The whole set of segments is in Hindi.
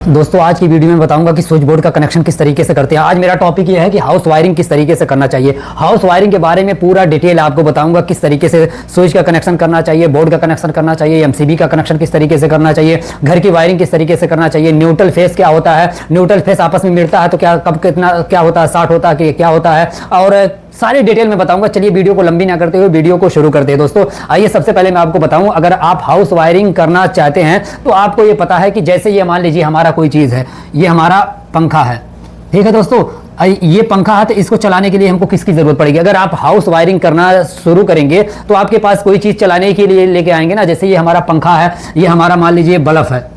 दोस्तों आज की वीडियो में बताऊंगा कि स्विच बोर्ड का कनेक्शन किस तरीके से करते हैं। आज मेरा टॉपिक यह है कि हाउस वायरिंग किस तरीके से करना चाहिए। हाउस वायरिंग के बारे में पूरा डिटेल आपको बताऊंगा, किस तरीके से स्विच का कनेक्शन करना चाहिए, बोर्ड का कनेक्शन करना चाहिए, एमसीबी का कनेक्शन किस तरीके से करना चाहिए, घर की वायरिंग किस तरीके से करना चाहिए, न्यूट्रल फेस क्या होता है, न्यूट्रल फेस आपस में मिलता है तो क्या कब कितना क्या होता है, 60 होता है कि क्या होता है, और सारी डिटेल में बताऊंगा। चलिए वीडियो को लंबी ना करते हुए वीडियो को शुरू करते हैं। दोस्तों आइए सबसे पहले मैं आपको बताऊं, अगर आप हाउस वायरिंग करना चाहते हैं तो आपको ये पता है कि जैसे ये मान लीजिए हमारा कोई चीज़ है, ये हमारा पंखा है, ठीक है दोस्तों। ये पंखा है तो इसको चलाने के लिए हमको किसकी जरूरत पड़ेगी। अगर आप हाउस वायरिंग करना शुरू करेंगे तो आपके पास कोई चीज़ चलाने के लिए लेके आएंगे ना। जैसे ये हमारा पंखा है, ये हमारा मान लीजिए बल्ब है,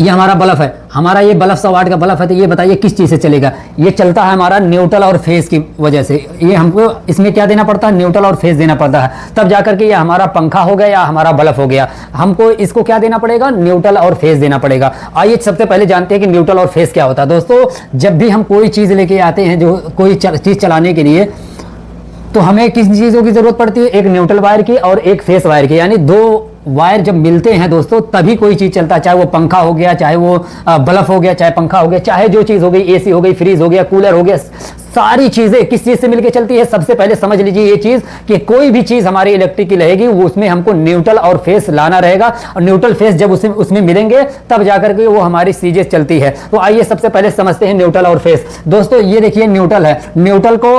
ये हमारा बल्ब है, हमारा ये बल्ब 100 वाट का बल्ब है, तो ये बताइए किस चीज़ से चलेगा। ये चलता है हमारा न्यूट्रल और फेस की वजह से। ये हमको इसमें क्या देना पड़ता है, न्यूट्रल और फेस देना पड़ता है, तब जाकर के ये हमारा पंखा हो गया या हमारा बल्ब हो गया। हमको इसको क्या देना पड़ेगा, न्यूट्रल और फेस देना पड़ेगा। आइए सबसे पहले जानते हैं कि न्यूट्रल और फेस क्या होता है। दोस्तों जब भी हम कोई चीज़ लेके आते हैं, जो कोई चीज़ चलाने के लिए, तो हमें किस चीज़ों की ज़रूरत पड़ती है, एक न्यूट्रल वायर की और एक फेस वायर की, यानी दो वायर जब मिलते हैं दोस्तों तभी कोई चीज़ चलता है। चाहे वो पंखा हो गया, चाहे वो बल्ब हो गया, चाहे पंखा हो गया, चाहे जो चीज़ हो गई, एसी हो गई, फ्रिज हो गया, कूलर हो गया, सारी चीज़ें किस चीज़ से मिलकर चलती है। सबसे पहले समझ लीजिए ये चीज़ कि कोई भी चीज़ हमारी इलेक्ट्रिक की रहेगी वो उसमें हमको न्यूट्रल और फेस लाना रहेगा, और न्यूट्रल फेस जब उसमें मिलेंगे तब जाकर के वो हमारी चीज़ें चलती है। तो आइए सबसे पहले समझते हैं न्यूट्रल और फेस। दोस्तों ये देखिए न्यूट्रल है, न्यूट्रल को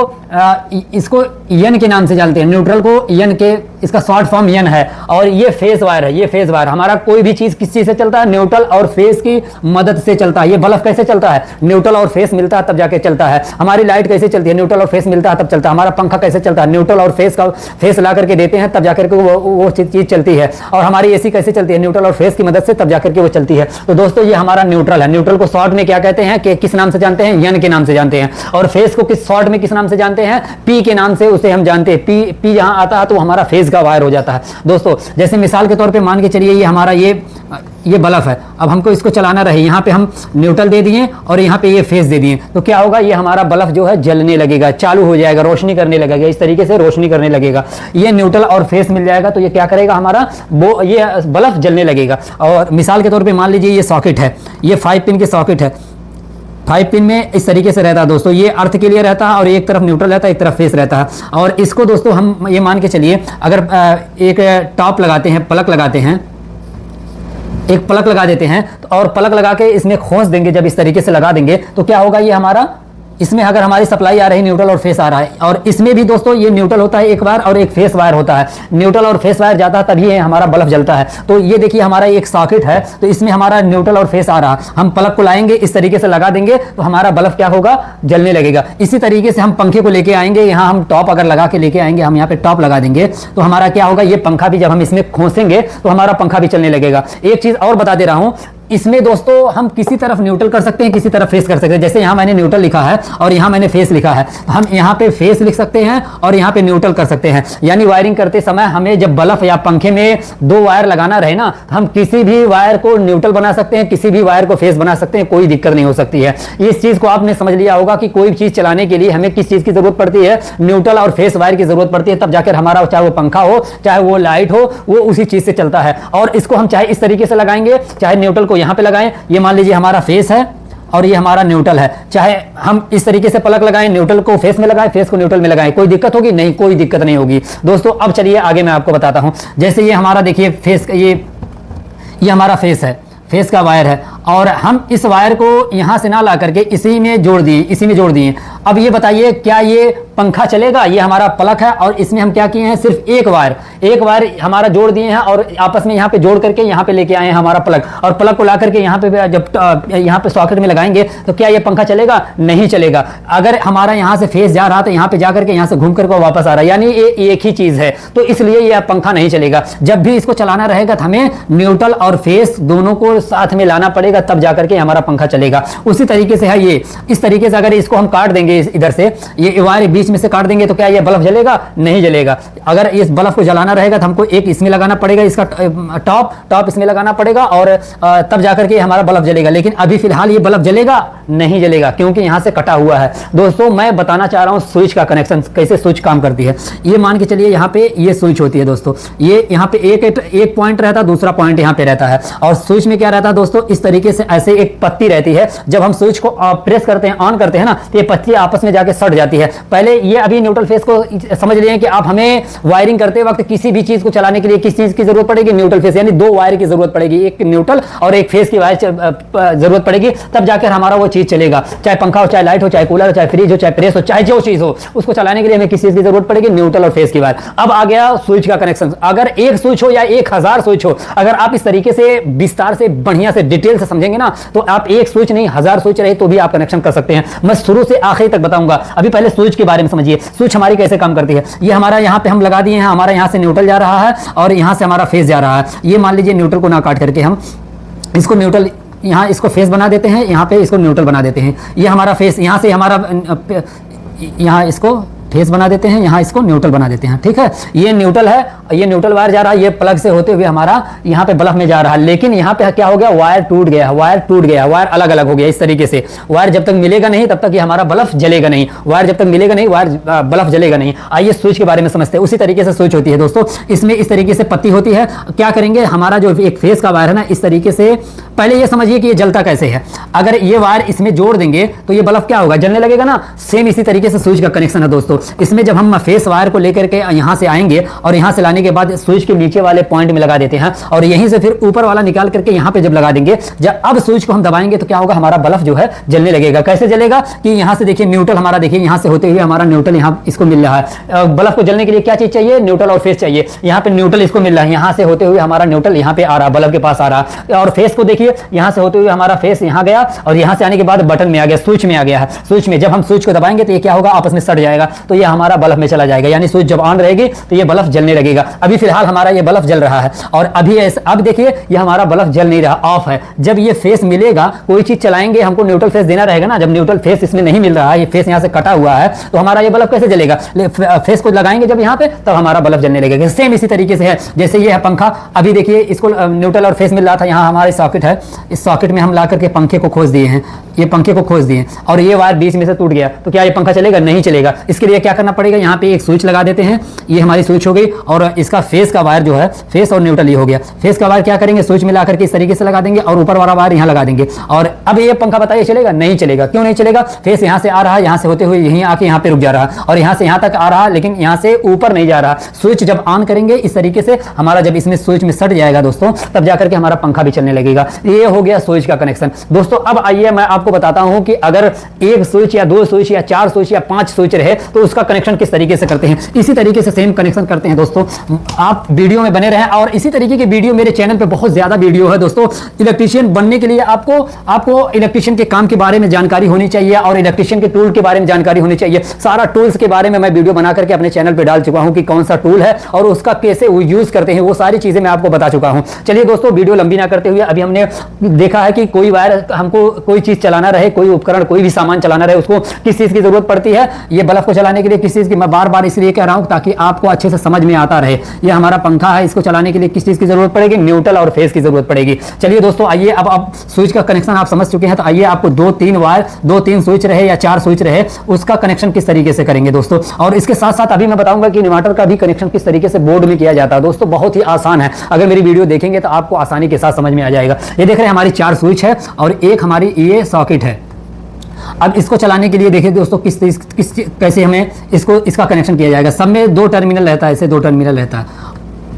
इसको यन के नाम से जानते हैं, न्यूट्रल को यन के, इसका शॉर्ट फॉर्म यन है, और ये फेस वायर है, ये फेस वायर। हमारा कोई भी चीज़ किस चीज़ से चलता है, न्यूट्रल और फेस की मदद से चलता है। ये बल्ब कैसे चलता है, न्यूट्रल और फेस मिलता है तब जाके चलता है। हमारी लाइट कैसे चलती है, न्यूट्रल और फेस मिलता है तब चलता है। हमारा पंखा कैसे चलता है, न्यूट्रल और फेस ला करके देते हैं तब जाकर के वो चीज़ चलती है। और हमारी एसी कैसे चलती है, न्यूट्रल और फेस की मदद से तब जाकर के वो चलती है। तो दोस्तों ये हमारा न्यूट्रल है। न्यूट्रल को शॉर्ट में क्या कहते हैं, कि किस नाम से जानते हैं, यन के नाम से जानते हैं। और फेस को किस शॉर्ट में किस नाम से जानते हैं, पी के नाम से उसे हम जानते हैं। पी जहां आता है तो हमारा फेस का वायर हो जाता है। दोस्तों जैसे मिसाल के तौर पे मान के चलिए ये हमारा ये बल्ब है, अब हमको इसको चलाना रहे, यहाँ पे हम न्यूट्रल दे दिए और यहाँ पे ये फेस दे दिए, तो क्या होगा, ये हमारा बल्ब जो है जलने लगेगा, चालू हो जाएगा, रोशनी करने लगेगा, इस तरीके से रोशनी करने लगेगा। ये न्यूट्रल और फेस मिल जाएगा तो ये क्या करेगा, हमारा वो ये बल्ब जलने लगेगा। और मिसाल के तौर पर मान लीजिए ये सॉकेट है, ये 5 पिन की सॉकेट है, 5 पिन में इस तरीके से रहता है दोस्तों। ये अर्थ के लिए रहता है और एक तरफ न्यूट्रल रहता है, एक तरफ फेस रहता है। और इसको दोस्तों हम ये मान के चलिए, अगर एक टॉप लगाते हैं, प्लग लगाते हैं, एक प्लग लगा देते हैं और प्लग लगा के इसमें खोस देंगे, जब इस तरीके से लगा देंगे तो क्या होगा, ये हमारा, इसमें अगर हमारी सप्लाई आ रही है न्यूट्रल और फेस आ रहा है, और इसमें भी दोस्तों ये न्यूट्रल होता है एक वायर और एक फेस वायर होता है। न्यूट्रल और फेस वायर जाता है तभी हमारा बल्ब जलता है। तो ये देखिए हमारा एक सॉकेट है, तो इसमें हमारा न्यूट्रल और फेस आ रहा है, हम प्लग को लाएंगे, इस तरीके से लगा देंगे तो हमारा बल्ब क्या होगा, जलने लगेगा। इसी तरीके से हम पंखे को लेके आएंगे, यहाँ हम टॉप अगर लगा के लेके आएंगे, हम यहाँ पे टॉप लगा देंगे तो हमारा क्या होगा, ये पंखा भी जब हम इसमें खोसेंगे तो हमारा पंखा भी चलने लगेगा। एक चीज और बता दे रहा हूँ, इसमें दोस्तों हम किसी तरफ न्यूट्रल कर सकते हैं, किसी तरफ फेस कर सकते हैं। जैसे यहाँ मैंने न्यूट्रल लिखा है और यहाँ मैंने फेस लिखा है, हम यहाँ पे फेस लिख सकते हैं और यहाँ पे न्यूट्रल कर सकते हैं। यानी वायरिंग करते समय हमें जब बल्ब या पंखे में 2 वायर लगाना रहे ना, हम किसी भी वायर को न्यूट्रल बना सकते हैं, किसी भी वायर को फेस बना सकते हैं, कोई दिक्कत नहीं हो सकती है। इस चीज को आपने समझ लिया होगा कि कोई चीज चलाने के लिए हमें किस चीज की जरूरत पड़ती है, न्यूट्रल और फेस वायर की जरूरत पड़ती है, तब जाकर हमारा, चाहे वो पंखा हो, चाहे वो लाइट हो, वो उसी चीज से चलता है। और इसको हम चाहे इस तरीके से लगाएंगे, चाहे न्यूट्रल को यहाँ पे लगाएं, ये मान लीजिए हमारा फेस है और ये हमारा न्यूट्रल है, चाहे हम इस तरीके से प्लग लगाएं, न्यूट्रल को फेस में लगाएं, फेस को न्यूट्रल में लगाएं, कोई दिक्कत होगी नहीं, कोई दिक्कत नहीं होगी। दोस्तों अब चलिए आगे मैं आपको बताता हूं। जैसे ये हमारा देखिए फेस, ये हमारा फेस है, फेस का वायर है, और हम इस वायर को यहाँ से ना ला करके इसी में जोड़ दिए। अब ये बताइए क्या ये पंखा चलेगा, ये हमारा प्लग है और इसमें हम क्या किए हैं, सिर्फ एक वायर हमारा जोड़ दिए हैं और आपस में यहाँ पे जोड़ करके यहाँ पे लेके आए हैं हमारा प्लग, और प्लग को ला करके यहाँ पे जब यहाँ पे सॉकेट में लगाएंगे तो क्या ये पंखा चलेगा, नहीं चलेगा। अगर हमारा यहाँ से फेस जा रहा तो यहाँ पे जाकर के यहाँ से घूम करके वापस आ रहा है, यानी ये एक ही चीज है, तो इसलिए ये पंखा नहीं चलेगा। जब भी इसको चलाना रहेगा तो हमें न्यूट्रल और फेस दोनों को साथ में लाना पड़ेगा, तब जाकर के हमारा पंखा चलेगा। उसी तरीके से है ये, इस तरीके से अगर इसको हम काट देंगे, इधर से ये वायर बीच में से काट देंगे तो क्या ये बल्ब जलेगा, नहीं जलेगा। अगर इस बल्ब को जलाना रहेगा तो हमको एक इसमें लगाना पड़ेगा, इसका टॉप इसमें लगाना पड़ेगा, और तब जाकर के हमारा बल्ब जलेगा। लेकिन अभी फिलहाल ये बल्ब जलेगा, नहीं जलेगा, क्योंकि यहाँ से कटा हुआ है। दोस्तों मैं बताना चाह रहा हूँ स्विच का कनेक्शन, कैसे स्विच काम करती है। ये मान के चलिए यहाँ पे ये स्विच होती है दोस्तों, ये यहाँ पे एक पॉइंट रहता है, दूसरा पॉइंट यहाँ पे रहता है, और स्विच में क्या रहता है दोस्तों, इस तरीके तरीके से ऐसे एक पत्ती रहती है, जब हम स्विच को प्रेस करते हैं, ऑन करते हैं ना, तो ये पत्ती आपस में जाके सट जाती है। पहले ये अभी न्यूट्रल फेस को समझ लिए कि आप हमें वायरिंग करते वक्त किसी भी चीज को चलाने के लिए किस चीज की जरूरत पड़ेगी, न्यूट्रल फेस, यानी दो वायर की जरूरत पड़ेगी, एक न्यूट्रल और एक फेस की वायर जरूरत पड़ेगी, तब जाकर हमारा वो चीज चलेगा। चाहे पंखा हो, चाहे लाइट हो, चाहे कूलर हो, चाहे फ्रिज हो, चाहे प्रेस हो, चाहे जो चीज हो, उसको चलाने के लिए हमें किस चीज की जरूरत पड़ेगी, न्यूट्रल और फेस की वायर। अब आ गया स्विच का कनेक्शन। अगर एक स्विच हो या 1000 स्विच हो, अगर आप इस तरीके से विस्तार से बढ़िया से डिटेल से समझेंगे ना, तो आप एक स्विच नहीं 1000 स्विच रहे तो भी आप कनेक्शन कर सकते हैं। मैं शुरू से आखिर तक बताऊंगा। अभी पहले स्विच के बारे में समझिए, स्विच हमारी कैसे काम करती है। ये हमारा यहाँ पे हम लगा दिए हैं, हमारा यहाँ से न्यूट्रल जा रहा है और यहाँ से हमारा फेस जा रहा है। ये मान लीजिए न्यूट्रल को ना काट करके हम इसको न्यूट्रल, यहाँ इसको फेस बना देते हैं, यहाँ पे इसको न्यूट्रल बना देते हैं। ये हमारा फेस, यहाँ से हमारा यहाँ इसको फेस बना देते हैं, यहाँ इसको न्यूट्रल बना देते हैं। ठीक है, ये न्यूट्रल है, ये न्यूट्रल वायर जा रहा है, ये प्लग से होते हुए हमारा यहाँ पे बल्ब में जा रहा है। लेकिन यहाँ पे क्या हो गया, वायर टूट गया, वायर टूट गया, वायर अलग अलग हो गया। इस तरीके से वायर जब तक मिलेगा नहीं तब तक ये हमारा बल्ब जलेगा नहीं, वायर जब तक मिलेगा नहीं वायर बल्ब जलेगा नहीं। आइए स्विच के बारे में समझते हैं। उसी तरीके से स्विच होती है दोस्तों, इसमें इस तरीके से पत्ती होती है। क्या करेंगे, हमारा जो एक फेस का वायर है ना, इस तरीके से पहले ये समझिए कि ये जलता कैसे है। अगर ये वायर इसमें जोड़ देंगे तो ये बल्ब क्या होगा, जलने लगेगा ना। सेम इसी तरीके से स्विच का कनेक्शन है दोस्तों। इसमें जब हम फेस वायर को लेकर के यहाँ से आएंगे और यहाँ से लाने के बाद स्विच के नीचे वाले पॉइंट में लगा देते हैं और यहीं से फिर ऊपर वाला निकाल करके यहाँ पे जब लगा देंगे, जब अब स्विच को हम दबाएंगे तो क्या होगा, हमारा बल्ब जो है जलने लगेगा। कैसे जलेगा कि यहाँ से देखिए न्यूट्रल हमारा, देखिए यहाँ से होते हुए हमारा न्यूट्रल यहाँ इसको मिल रहा है। बल्ब को जलने के लिए क्या चीज चाहिए, न्यूट्रल और फेस चाहिए। यहाँ पे न्यूट्रल इसको मिल रहा है, यहाँ से होते हुए हमारा न्यूट्रल यहाँ पे आ रहा है, बल्ब के पास आ रहा है। और फेस को देखिए, यहाँ से होते हुए हमारा फेस यहाँ गया और यहाँ से आने के बाद बटन में आ गया, स्विच में आ गया है। स्विच में जब हम स्विच को दबाएंगे तो ये क्या होगा, आपस में सट जाएगा, तो ये हमारा बल्ब में चला जाएगा। यानी स्विच जब ऑन रहेगी तो ये बल्ब जलने लगेगा। अभी फिलहाल हमारा ये बल्ब जल रहा है और अभी अब देखिए ये हमारा बल्ब जल नहीं रहा, ऑफ है। जब ये फेस मिलेगा, कोई चीज चलाएंगे, हमको न्यूट्रल फेस देना रहेगा ना। जब न्यूट्रल फेस इसमें नहीं मिल रहा है, ये फेस यहाँ से कटा हुआ है, तो हमारा ये बल्ब कैसे जलेगा, फेस को लगाएंगे जब यहाँ पे, तब हमारा बल्ब जलने लगेगा। सेम इसी तरीके से है जैसे ये है पंखा। अभी देखिए इसको न्यूट्रल और फेस मिल रहा था, यहाँ हमारे सॉकेट है, इस सॉकेट में हम ला करके पंखे को खोज दिए हैं, ये पंखे को खोज दिए और ये वायर बीच में से टूट गया, तो क्या ये पंखा चलेगा, नहीं चलेगा। इसके लिए क्या करना पड़ेगा, यहाँ पे एक स्विच लगा देते हैं, ये हमारी स्विच हो गई और इसका फेस का वायर जो है, फेस और न्यूट्रल ये हो गया। फेस का वायर क्या करेंगे, स्विच में ला करके इस तरीके से लगा देंगे और ऊपर वाला वायर यहाँ लगा देंगे। और अब ये पंखा बताइए चलेगा, नहीं चलेगा। क्यों नहीं चलेगा, फेस यहाँ से आ रहा है, यहाँ से होते हुए यहीं आके यहाँ पे रुक जा रहा है और यहाँ से यहाँ तक आ रहा है, लेकिन यहाँ से ऊपर नहीं जा रहा। स्विच जब ऑन करेंगे इस तरीके से, हमारा जब इसमें स्विच में सट जाएगा दोस्तों, तब जाकर के हमारा पंखा भी चलने लगेगा। ये हो गया स्विच का कनेक्शन दोस्तों। अब आइए मैं आपको बताता हूं कि अगर एक स्विच या दो स्विच या चार स्विच या 5 स्विच रहे तो उसका कनेक्शन किस तरीके से करते हैं। इसी तरीके से सेम कनेक्शन करते हैं दोस्तों। आप वीडियो में बने रहें और इसी तरीके के वीडियो मेरे चैनल पे बहुत ज्यादा वीडियो है दोस्तों। इलेक्ट्रीशियन बनने के लिए आपको इलेक्ट्रीशियन के काम के बारे में जानकारी होनी चाहिए और इलेक्ट्रीशियन के टूल के बारे में जानकारी होनी चाहिए। सारा टूल्स के बारे में मैं वीडियो बना करके अपने चैनल पे डाल चुका हूं कि कौन सा टूल है और उसका कैसे वो यूज करते हैं, वो सारी चीजें मैं आपको बता चुका हूं। चलिए दोस्तों वीडियो लंबी ना करते हुए, अभी हमने देखा है कि कोई वायर, हमको कोई चीज चलाना रहे, कोई उपकरण, कोई भी सामान चलाना रहे, उसको किस चीज की जरूरत पड़ती है। ये बल्ब को चलाने के लिए किस चीज की, मैं बार बार इसलिए कह रहा हूं ताकि आपको अच्छे से समझ में आता रहे। ये हमारा पंखा है, इसको चलाने के लिए किस चीज की जरूरत पड़ेगी, न्यूट्रल और फेस की जरूरत पड़ेगी। चलिए दोस्तों आइए, अब स्विच का कनेक्शन आप समझ चुके हैं, तो आइए आपको 2-3 वायर, 2-3 स्विच रहे या 4 स्विच रहे, उसका कनेक्शन किस तरीके से करेंगे दोस्तों। और इसके साथ साथ अभी मैं बताऊंगा कि इन्वर्टर का भी कनेक्शन किस तरीके से बोर्ड में किया जाता है दोस्तों। बहुत ही आसान है, अगर मेरी वीडियो देखेंगे तो आपको आसानी के साथ समझ में आ जाएगा। ये देख रहे हैं हमारी 4 स्विच है और एक हमारी ये सॉकेट है। अब इसको चलाने के लिए देखिए दोस्तों कैसे हमें इसका कनेक्शन किया जाएगा। सब में 2 टर्मिनल रहता है, ऐसे 2 टर्मिनल रहता है,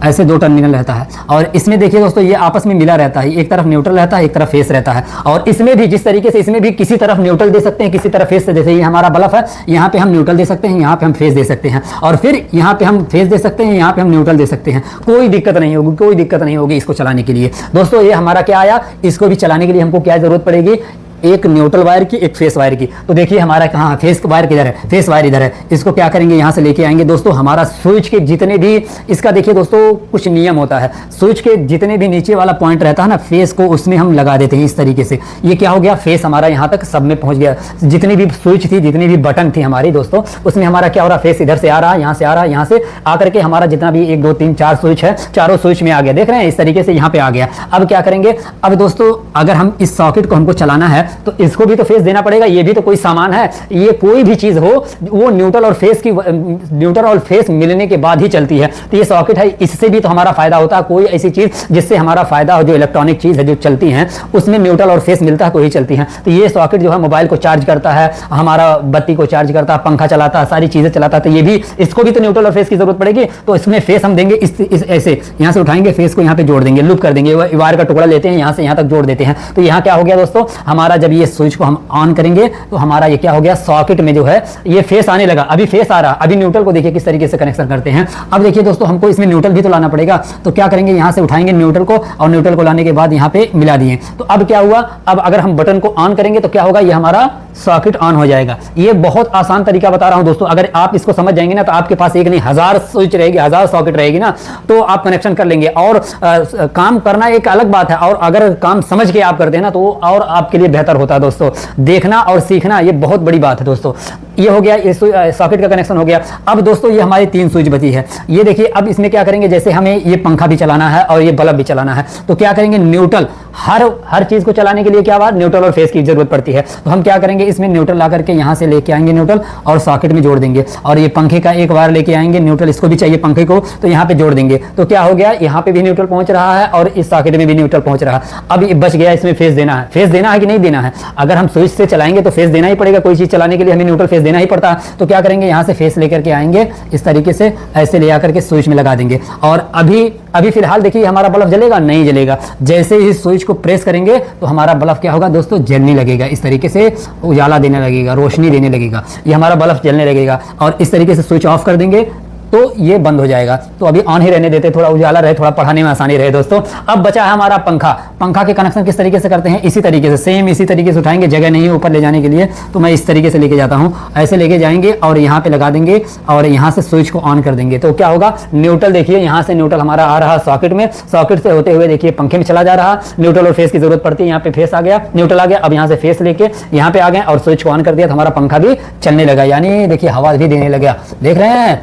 ऐसे 2 टर्मिनल रहता है और इसमें देखिए दोस्तों ये आपस में मिला रहता है, एक तरफ न्यूट्रल रहता है, एक तरफ फेस रहता है। और इसमें भी जिस तरीके से, इसमें भी किसी तरफ न्यूट्रल दे सकते हैं, किसी तरफ फेस। जैसे ये हमारा बल्ब है, यहाँ पे हम न्यूट्रल दे सकते हैं, यहाँ पे हम फेस दे सकते हैं और फिर यहाँ पे हम फेस दे सकते हैं, यहाँ पे हम न्यूट्रल दे सकते हैं। कोई दिक्कत नहीं होगी, कोई दिक्कत नहीं होगी इसको चलाने के लिए दोस्तों। ये हमारा क्या आया, इसको भी चलाने के लिए हमको क्या जरूरत पड़ेगी, एक न्यूट्रल वायर की, एक फेस वायर की। तो देखिए हमारा कहाँ फेस वायर किधर है, फेस वायर इधर है। इसको क्या करेंगे, यहाँ से लेके आएंगे दोस्तों। हमारा स्विच के जितने भी, इसका देखिए दोस्तों कुछ नियम होता है। स्विच के जितने भी नीचे वाला पॉइंट रहता है ना, फेस को उसमें हम लगा देते हैं इस तरीके से। ये क्या हो गया, फेस हमारा यहाँ तक सब में पहुंच गया। जितनी भी स्विच थी, जितनी भी बटन थी हमारी दोस्तों, उसमें हमारा क्या हो रहा, फेस इधर से आ रहा है, यहाँ से आ रहा है, यहाँ से आकर के हमारा जितना भी 1 2 3 4 स्विच है, चारों स्विच में आ गया। देख रहे हैं इस तरीके से यहाँ पे आ गया। अब क्या करेंगे, अब दोस्तों अगर हम इस सॉकेट को हमको चलाना है तो इसको भी तो फेस देना पड़ेगा, ये भी तो कोई सामान है, ये कोई भी चीज हो वो न्यूट्रल और फेस मिलने के बाद ही चलती है। तो ये सॉकेट है, इससे भी तो हमारा फायदा होता है। कोई ऐसी चीज जिससे हमारा फायदा हो, जो इलेक्ट्रॉनिक चीज है जो चलती है उसमें न्यूट्रल और फेस मिलता है तो ही चलती है। तो ये सॉकेट जो है मोबाइल को चार्ज करता है, हमारा बत्ती को चार्ज करता है, पंखा चलाता है, सारी चीजें चलाता है। तो ये भी, इसको भी तो न्यूट्रल और फेस की जरूरत पड़ेगी। तो इसमें फेस हम देंगे इस ऐसे, यहां से उठाएंगे फेस को, यहां पे जोड़ देंगे, लूप कर देंगे, वायर का टुकड़ा लेते हैं, यहां से यहां तक जोड़ देते हैं। तो यहां क्या हो गया दोस्तों, हमारा जब ये स्विच को हम ऑन करेंगे तो हमारा ये क्या हो गया, सॉकेट में जो है ये फेस आने लगा। अभी फेस आ रहा, अभी न्यूट्रल को देखिए किस तरीके से कनेक्शन करते हैं। अब देखिए दोस्तों, हमको इसमें न्यूट्रल भी तो लाना पड़ेगा। तो क्या करेंगे, यहां से उठाएंगे न्यूट्रल को, और न्यूट्रल को लाने के बाद यहां पे मिला दिए। तो अब क्या हुआ, अब अगर हम बटन को ऑन करेंगे तो क्या होगा, ये हमारा सॉकेट ऑन हो जाएगा। ये बहुत आसान तरीका बता रहा हूं दोस्तों, अगर आप इसको समझ जाएंगे ना तो आपके पास एक नहीं 1000 स्विच रहेगी, 1000 सॉकेट रहेगी ना, तो आप कनेक्शन कर लेंगे। और काम करना एक अलग बात है, और अगर काम समझ के आप करते हैं ना तो और आपके लिए बेहतर होता है दोस्तों। देखना और सीखना ये बहुत बड़ी बात है दोस्तों। ये हो गया, ये सॉकेट का कनेक्शन हो गया। अब दोस्तों ये हमारी 3 स्विच बची है। ये देखिए, अब इसमें क्या करेंगे, जैसे हमें ये पंखा भी चलाना है और ये बल्ब भी चलाना है, तो क्या करेंगे, न्यूट्रल, हर चीज को चलाने के लिए क्या बात, न्यूट्रल और फेस की जरूरत पड़ती है। तो हम क्या करेंगे, इसमें न्यूट्रल ला करके यहां से लेके आएंगे न्यूट्रल, और सॉकेट में जोड़ देंगे। और ये पंखे का एक वायर लेके आएंगे, न्यूट्रल इसको भी चाहिए पंखे को, तो यहाँ पे जोड़ देंगे। तो क्या हो गया, यहाँ पे भी न्यूट्रल पहुंच रहा है और इस सॉकेट में भी न्यूट्रल पहुंच रहा है। अब ये बच गया, इसमें फेस देना है। फेस देना है कि नहीं देना है, अगर हम स्विच से चलाएंगे तो फेस देना ही पड़ेगा। कोई चीज चलाने के लिए हमें न्यूट्रल फेस देना ही पड़ता है। तो क्या करेंगे, यहाँ से फेस लेकर के आएंगे, इस तरीके से ऐसे ले आकर के स्विच में लगा देंगे। और अभी फिलहाल देखिए हमारा बल्ब जलेगा, नहीं जलेगा। जैसे ही स्विच को प्रेस करेंगे तो हमारा बल्ब क्या होगा दोस्तों, जलने लगेगा। इस तरीके से उजाला देने लगेगा, रोशनी देने लगेगा, ये हमारा बल्ब जलने लगेगा। और इस तरीके से स्विच ऑफ कर देंगे तो ये बंद हो जाएगा। तो अभी ऑन ही रहने देते, थोड़ा उजाला रहे, थोड़ा पढ़ाने में आसानी रहे दोस्तों। अब बचा है हमारा पंखा। पंखा के कनेक्शन किस तरीके से करते हैं, इसी तरीके से, सेम इसी तरीके से उठाएंगे, जगह नहीं है ऊपर ले जाने के लिए, तो मैं इस तरीके से लेके जाता हूं। ऐसे लेके जाएंगे और यहाँ पे लगा देंगे और यहाँ से स्विच को ऑन कर देंगे। तो क्या होगा, न्यूट्रल देखिए, यहाँ से न्यूट्रल हमारा आ रहा सॉकेट में, सॉकेट से होते हुए देखिए पंखे में चला जा रहा। न्यूट्रल और फेस की जरूरत पड़ती है, यहाँ पे फेस आ गया, न्यूट्रल आ गया। अब यहाँ से फेस लेके यहाँ पे आ गए और स्विच को ऑन कर दिया तो हमारा पंखा भी चलने लगा, यानी देखिए हवा भी देने लगा। देख रहे हैं,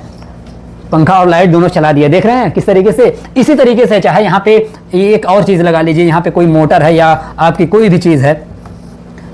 पंखा और लाइट दोनों चला दिया, देख रहे हैं किस तरीके से। इसी तरीके से चाहे यहाँ पे एक और चीज लगा लीजिए, यहाँ पे कोई मोटर है या आपकी कोई भी चीज है,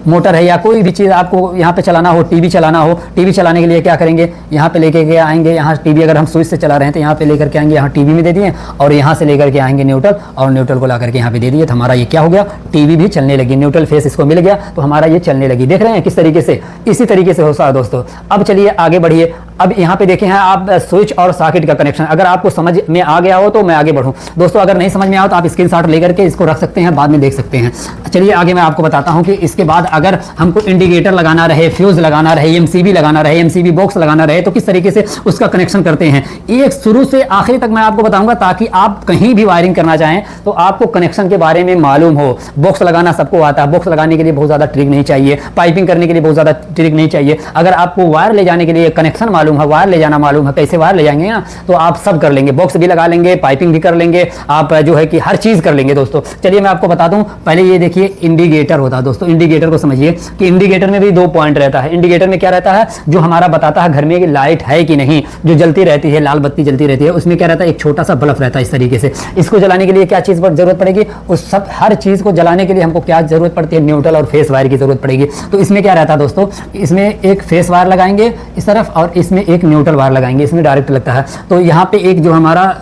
मोटर है या कोई भी चीज़ आपको यहाँ पे चलाना हो, टीवी चलाना हो, टीवी चलाने के लिए क्या करेंगे, यहाँ पे लेके के आएंगे। यहाँ टीवी अगर हम स्विच से चला रहे हैं तो यहाँ पे लेकर के आएंगे, यहाँ टीवी में दे दिए, और यहाँ से लेकर के आएंगे न्यूट्रल, और न्यूट्रल को ला करके यहाँ पे दे दिए। तो हमारा ये क्या हो गया, टीवी भी चलने लगी, न्यूट्रल फेस इसको मिल गया तो हमारा ये चलने लगी। देख रहे हैं किस तरीके से, इसी तरीके से होता है दोस्तों। अब चलिए आगे बढ़िए। अब यहाँ पे देखे हैं आप स्विच और सॉकेट का कनेक्शन, अगर आपको समझ में आ गया हो तो मैं आगे बढ़ूँ दोस्तों, अगर नहीं समझ में आओ तो आप स्क्रीनशॉट लेकर के इसको रख सकते हैं, बाद में देख सकते हैं। चलिए आगे मैं आपको बताता हूँ कि इसके बाद अगर हमको इंडिकेटर लगाना रहे, फ्यूज लगाना रहे, एमसीबी लगाना रहे, एमसीबी बॉक्स लगाना रहे, तो किस तरीके से उसका कनेक्शन करते हैं, एक शुरू से आखिरी तक मैं आपको बताऊंगा, ताकि आप कहीं भी वायरिंग करना चाहें तो आपको कनेक्शन के बारे में मालूम हो। बॉक्स लगाना सबको आता है, बॉक्स लगाने के लिए बहुत ज्यादा ट्रिक नहीं चाहिए, पाइपिंग करने के लिए बहुत ज्यादा ट्रिक नहीं चाहिए। अगर आपको वायर ले जाने के लिए कनेक्शन मालूम है, वायर ले जाना मालूम है, कैसे वायर ले जाएंगे ना, तो आप सब कर लेंगे, बॉक्स भी लगा लेंगे, पाइपिंग भी कर लेंगे, आप जो है कि हर चीज कर लेंगे दोस्तों। चलिए मैं आपको बता दूं, पहले ये देखिए इंडिकेटर होता है दोस्तों। इंडिकेटर को समझिए कि इंडिकेटर में भी 2 पॉइंट रहता है। इंडिकेटर में क्या रहता है, जो हमारा बताता है घर में लाइट है कि नहीं, जो जलती रहती है, लाल बत्ती जलती रहती है, उसमें क्या रहता है, एक छोटा सा बल्ब रहता है इस तरीके से। इसको जलाने के लिए क्या चीज पर जरूरत पड़ेगी, उस सब हर चीज को जलाने के लिए हमको क्या जरूरत पड़ती है, न्यूट्रल और फेस वायर की जरूरत पड़ेगी। तो इसमें क्या रहता है दोस्तों, इसमें एक फेस वायर लगाएंगे इस तरफ और इसमें एक न्यूट्रल वायर लगाएंगे, इसमें डायरेक्ट लगता है। तो यहाँ पे एक जो हमारा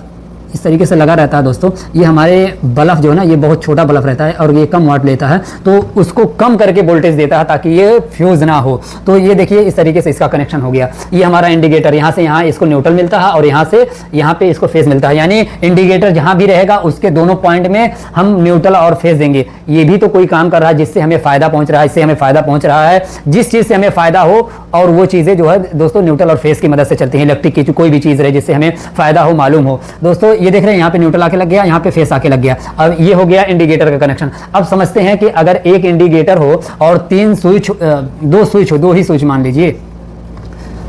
इस तरीके से लगा रहता है दोस्तों, ये हमारे बल्ब जो है ना, ये बहुत छोटा बल्ब रहता है और ये कम वाट लेता है, तो उसको कम करके वोल्टेज देता है ताकि ये फ्यूज ना हो। तो ये देखिए इस तरीके से इसका कनेक्शन हो गया। ये हमारा इंडिकेटर, यहाँ से यहाँ इसको न्यूट्रल मिलता है और यहाँ से यहाँ पे इसको फेस मिलता है, यानी इंडिकेटर जहाँ भी रहेगा उसके दोनों पॉइंट में हम न्यूट्रल और फेस देंगे। ये भी तो कोई काम कर रहा है जिससे हमें फायदा पहुंच रहा है, इससे हमें फायदा पहुंच रहा है, जिस चीज से हमें फायदा हो, और वो चीजें जो है दोस्तों न्यूट्रल और फेस की मदद से चलती हैं। इलेक्ट्रिक की कोई भी चीज रहे जिससे हमें फायदा हो, मालूम हो दोस्तों। ये देख रहे हैं यहाँ पे न्यूट्रल आके लग गया, यहाँ पे फेस आके लग गया। अब ये हो गया इंडिकेटर का कनेक्शन। अब समझते हैं कि अगर एक इंडिकेटर हो और 3 स्विच, 2 स्विच हो, 2 ही स्विच मान लीजिए,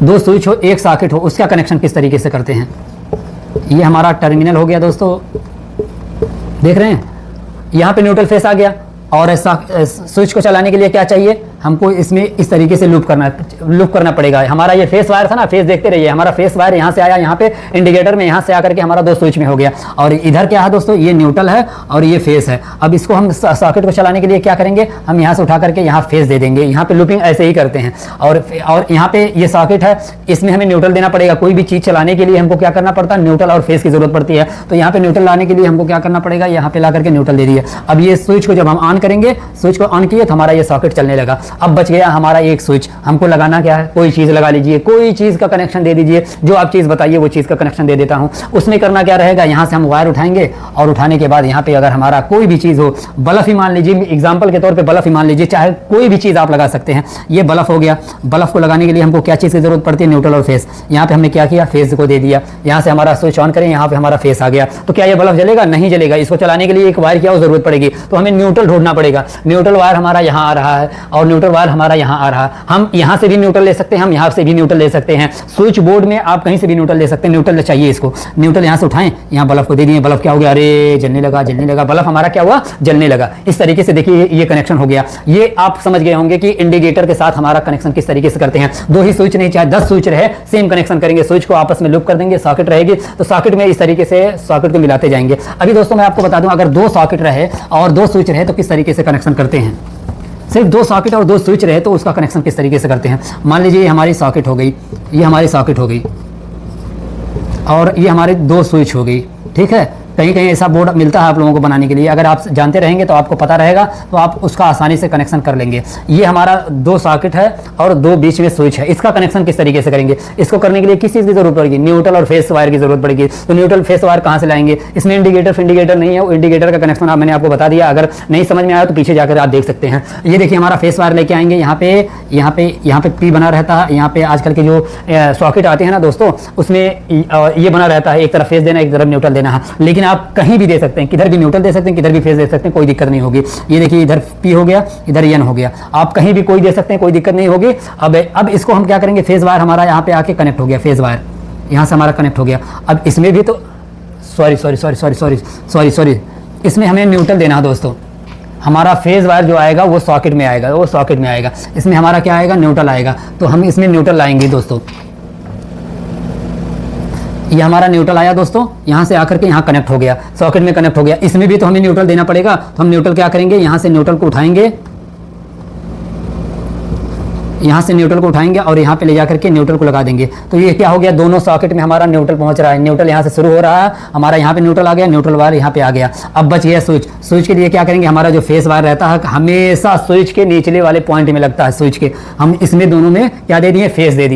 2 स्विच हो, एक सॉकेट हो, उसका कनेक्शन किस तरीके से करते हैं। ये हमारा टर्मिनल हो गया दोस्तों, देख रहे हैं यहाँ पे न्यूट्रल फेस आ गया, और स्विच को चलाने के लिए क्या चाहिए, हमको इसमें इस तरीके से लूप करना पड़ेगा। हमारा ये फेस वायर था ना, फेस देखते रहिए, हमारा फेस वायर यहाँ से आया, यहाँ पे इंडिकेटर में यहाँ से आकर के हमारा 2 स्विच में हो गया। और इधर क्या है दोस्तों, ये न्यूट्रल है और ये फेस है। अब इसको हम सॉकेट को चलाने के लिए क्या करेंगे, हम यहाँ से उठा करके यहाँ फेस दे देंगे। यहाँ पे लूपिंग ऐसे ही करते हैं। और यहाँ पे ये सॉकेट है, इसमें हमें न्यूट्रल देना पड़ेगा। कोई भी चीज चलाने के लिए हमको क्या करना पड़ता है, न्यूट्रल और फेस की जरूरत पड़ती है। तो यहाँ पे न्यूट्रल लाने के लिए हमको क्या करना पड़ेगा, यहाँ पे ला करके न्यूट्रल दे दिए। अब ये स्विच को जब हम ऑन करेंगे, स्विच को ऑन किए तो हमारा ये सॉकेट चलने लगा। अब बच गया हमारा एक स्विच। हमको लगाना क्या है, कोई चीज लगा लीजिए, कोई चीज का कनेक्शन दे दीजिए, जो आप चीज बताइए वो चीज का कनेक्शन दे देता हूँ। उसमें करना क्या रहेगा, यहाँ से हम वायर उठाएंगे और उठाने के बाद यहाँ पे अगर हमारा कोई भी चीज हो, बल्ब ही मान लीजिए, एग्जाम्पल के तौर पर बल्ब ही मान लीजिए, चाहे कोई भी चीज आप लगा सकते हैं। ये बल्ब हो गया। बल्ब को लगाने के लिए हमको क्या चीज की जरूरत पड़ती है, न्यूट्रल और फेस। यहाँ पे हमने क्या किया, फेस को दे दिया। यहाँ से हमारा स्विच ऑन करें, यहाँ पे हमारा फेस आ गया। तो क्या ये बल्ब जलेगा, नहीं जलेगा। इसको चलाने के लिए एक वायर की जरूरत पड़ेगी, तो हमें न्यूट्रल ढूंढना पड़ेगा। न्यूट्रल वायर हमारा यहाँ आ रहा है और न्यूट्रल वायर हमारा यहाँ आ रहा है। हम यहाँ से भी न्यूट्रल ले सकते हैं, हम यहाँ से भी न्यूट्रल ले सकते हैं। स्विच बोर्ड में आप कहीं से भी न्यूट्रल ले सकते हैं। न्यूट्रल चाहिए इसको, न्यूट्रल यहाँ से उठाएं, यहाँ बल्ब को दे दिए। बल्ब क्या हो गया, अरे जलने लगा, जलने लगा। बल्ब हमारा क्या हुआ, जलने लगा। इस तरीके से देखिए ये कनेक्शन हो गया। ये आप समझ गए होंगे कि इंडिकेटर के साथ हमारा कनेक्शन किस तरीके से करते हैं। 2 ही स्विच नहीं, चाहे 10 स्विच रहे, सेम कनेक्शन करेंगे। स्विच को आपस में लूप कर देंगे, सॉकेट रहेगी तो सॉकेट में इस तरीके से सॉकेट को मिलाते जाएंगे। अभी दोस्तों मैं आपको बता दूं, अगर 2 सॉकेट रहे और 2 स्विच रहे तो किस तरीके से कनेक्शन करते हैं। सिर्फ 2 सॉकेट और 2 स्विच रहे तो उसका कनेक्शन किस तरीके से करते हैं। मान लीजिए ये हमारी सॉकेट हो गई, ये हमारी सॉकेट हो गई और ये हमारे 2 स्विच हो गई। ठीक है, कहीं कहीं ऐसा बोर्ड मिलता है आप लोगों को बनाने के लिए। अगर आप जानते रहेंगे तो आपको पता रहेगा, तो आप उसका आसानी से कनेक्शन कर लेंगे। ये हमारा 2 सॉकेट है और 2 बीच में स्विच है। इसका कनेक्शन किस तरीके से करेंगे, इसको करने के लिए किस चीज़ की जरूरत पड़ेगी, न्यूट्रल और फेस वायर की जरूरत पड़ेगी। तो न्यूट्रल फेस वायर कहाँ से लाएंगे, इसमें इंडिकेटर नहीं है। वो इंडिकेटर का कनेक्शन मैंने आपको बता दिया। अगर नहीं समझ में आया तो पीछे जाकर आप देख सकते हैं। ये देखिए हमारा फेस वायर लेके आएंगे। यहाँ पे पी बना रहता है। यहाँ पे आजकल के जो सॉकेट आते हैं ना दोस्तों, उसमें ये बना रहता है, एक तरफ फेस देना, एक तरफ न्यूट्रल देना है। लेकिन आप कहीं भी दे सकते हैं, किधर भी न्यूट्रल दे सकते हैं, किधर भी फेस दे सकते हैं, कोई दिक्कत नहीं होगी। ये देखिए इधर पी हो गया, इधर एन हो गया। आप कहीं भी कोई दे सकते हैं, कोई दिक्कत नहीं होगी। अब इसको हम क्या करेंगे, फेस वायर हमारा यहाँ पे आके कनेक्ट हो गया। फेस वायर यहाँ से हमारा कनेक्ट हो गया। अब इसमें भी तो सॉरी, इसमें हमें न्यूट्रल देना है दोस्तों। हमारा फेज वायर जो आएगा वो सॉकेट में आएगा, इसमें हमारा क्या आएगा, न्यूट्रल आएगा। तो हम इसमें न्यूट्रल लाएंगे दोस्तों। ये हमारा न्यूट्रल आया दोस्तों, यहाँ से आकर के यहाँ कनेक्ट हो गया, सॉकेट में कनेक्ट हो गया। इसमें भी तो हमें न्यूट्रल देना पड़ेगा। तो हम न्यूट्रल क्या करेंगे, यहाँ से न्यूट्रल को उठाएंगे, यहाँ से न्यूट्रल को उठाएंगे और यहाँ पे ले जाकर के न्यूट्रल को लगा देंगे। तो ये क्या हो गया, दोनों सॉकेट में हमारा न्यूट्रल पहुंच रहा है। न्यूट्रल यहाँ से शुरू हो रहा है, हमारा यहाँ पे न्यूट्रल आ गया, न्यूट्रल वायर यहाँ पे आ गया। अब बच गया स्विच। स्विच के लिए क्या करेंगे, हमारा जो फेस वायर रहता है हमेशा स्विच के निचले वाले पॉइंट में लगता है। स्विच के हम इसमें दोनों में क्या दे दिए, फेस दे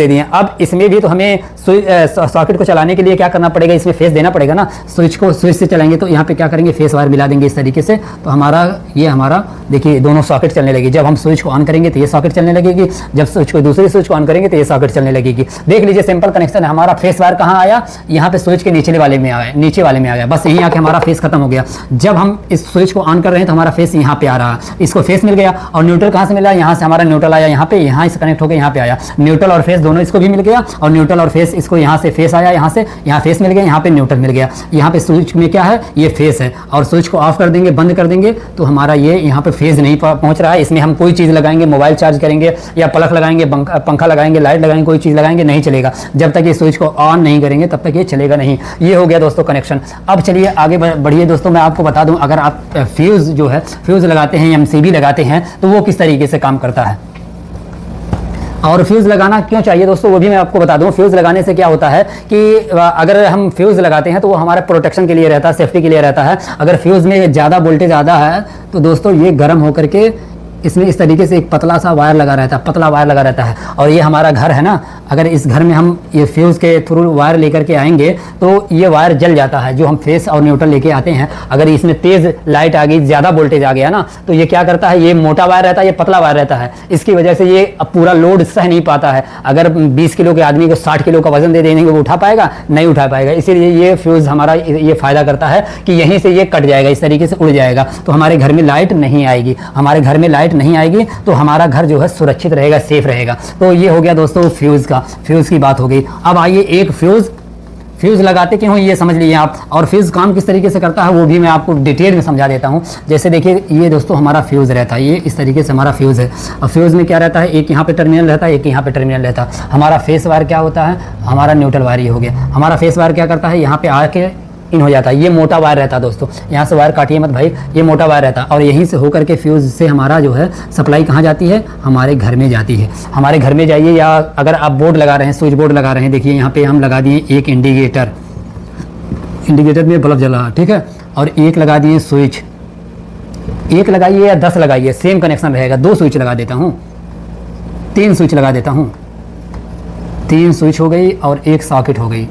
दिए। अब इसमें भी तो हमें सॉकेट को चलाने के लिए क्या करना पड़ेगा, इसमें फेस देना पड़ेगा ना। स्विच से चलाएंगे तो यहाँ पे क्या करेंगे, फेस वायर मिला देंगे इस तरीके से। तो हमारा देखिए दोनों सॉकेट चलने लगेगी। जब हम स्विच को ऑन करेंगे तो ये सॉकेट चलने लगेगी, जब स्विच को दूसरे स्विच को ऑन करेंगे तो ये सॉकेट चलने लगेगी। देख लीजिए सिंपल कनेक्शन है। हमारा फेस वायर कहाँ आया, यहाँ पे स्विच के नीचे वाले में आ गया। बस यहीं आके हमारा फेस खत्म हो गया। जब हम इस स्विच को ऑन कर रहे हैं तो हमारा फेस यहाँ पे आ रहा है, इसको फेस मिल गया। और न्यूट्रल कहाँ से मिला, यहाँ से हमारा न्यूट्रल आया, यहाँ से कनेक्ट होकर यहाँ पे आया। न्यूट्रल और फेस दोनों इसको भी मिल गया, और न्यूट्रल और फेस इसको यहाँ से फेस आया, यहाँ फेस मिल गया, यहाँ पे न्यूट्रल मिल गया। यहाँ पे स्विच में क्या है, ये फेस है। और स्विच को ऑफ कर देंगे, बंद कर देंगे तो हमारा ये यहाँ पे फेस नहीं पहुंच रहा है। इसमें हम कोई चीज़ लगाएंगे, मोबाइल चार्ज करेंगे या प्लग लगाएंगे, पंखा लगाएंगे, लाइट लगाएंगे, कोई चीज़ लगाएंगे, नहीं चलेगा। जब तक ये स्विच को ऑन नहीं करेंगे तब तक ये चलेगा नहीं। ये हो गया दोस्तों कनेक्शन। अब चलिए आगे बढ़िए दोस्तों। मैं आपको बता दूं, अगर आप फ्यूज़ लगाते हैं, एमसीबी लगाते हैं तो वो किस तरीके से काम करता है और फ्यूज़ लगाना क्यों चाहिए दोस्तों, वो भी मैं आपको बता दूं। फ्यूज़ लगाने से क्या होता है कि अगर हम फ्यूज़ लगाते हैं तो वो हमारे प्रोटेक्शन के लिए रहता है, सेफ्टी के लिए रहता है। अगर फ्यूज़ में ज़्यादा वोल्टेज ज़्यादा है तो दोस्तों ये गर्म होकर के इसमें इस तरीके से एक पतला सा वायर लगा रहता है। और ये हमारा घर है ना, अगर इस घर में हम ये फ्यूज़ के थ्रू वायर लेकर के आएंगे तो ये वायर जल जाता है। जो हम फेस और न्यूट्रल लेके आते हैं, अगर इसमें तेज़ लाइट आ गई, ज़्यादा वोल्टेज आ गया ना, तो ये क्या करता है, ये मोटा वायर रहता है, ये पतला वायर रहता है। इसकी वजह से ये पूरा लोड सह नहीं पाता है। अगर 20 किलो के आदमी को 60 किलो का वजन दे देंगे, वो उठा पाएगा, नहीं उठा पाएगा। इसीलिए ये फ्यूज़ हमारा ये फ़ायदा करता है कि यहीं से ये कट जाएगा, इस तरीके से उड़ जाएगा, तो हमारे घर में लाइट नहीं आएगी। नहीं आएगी तो हमारा घर जो है सुरक्षित रहेगा, सेफ रहेगा। तो ये हो गया दोस्तों फ्यूज़ की बात हो गई। अब आइए एक फ्यूज़ लगाते क्यों ये समझ लीजिए आप, और फ्यूज़ काम किस तरीके से करता है वो भी मैं आपको डिटेल में समझा देता हूँ। जैसे देखिए ये दोस्तों हमारा फ्यूज़ रहता है, ये इस तरीके से हमारा फ्यूज़ है। और फ्यूज़ में क्या रहता है, एक यहाँ पे टर्मिनल रहता है, एक यहाँ पे टर्मिनल रहता है। हमारा फेस वायर क्या होता है, हमारा न्यूट्रल वायर ही हो गया। हमारा फेस वायर क्या करता है, यहाँ पे आके इन हो जाता है, ये मोटा वायर रहता है दोस्तों। यहाँ से वायर काटिए मत भाई, ये मोटा वायर रहता है और यहीं से होकर के फ्यूज़ से हमारा जो है सप्लाई कहाँ जाती है, हमारे घर में जाती है। हमारे घर में जाइए, या अगर आप बोर्ड लगा रहे हैं, स्विच बोर्ड लगा रहे हैं, देखिए यहाँ पे हम लगा दिए एक इंडिकेटर, इंडिकेटर में बल्ब जला, ठीक है, और एक लगा दिए स्विच। एक लगाइए या 10 लगाइए, सेम कनेक्शन रहेगा। 2 स्विच लगा देता हूँ, 3 स्विच लगा देता हूँ, 3 स्विच हो गई और एक सॉकेट हो गई,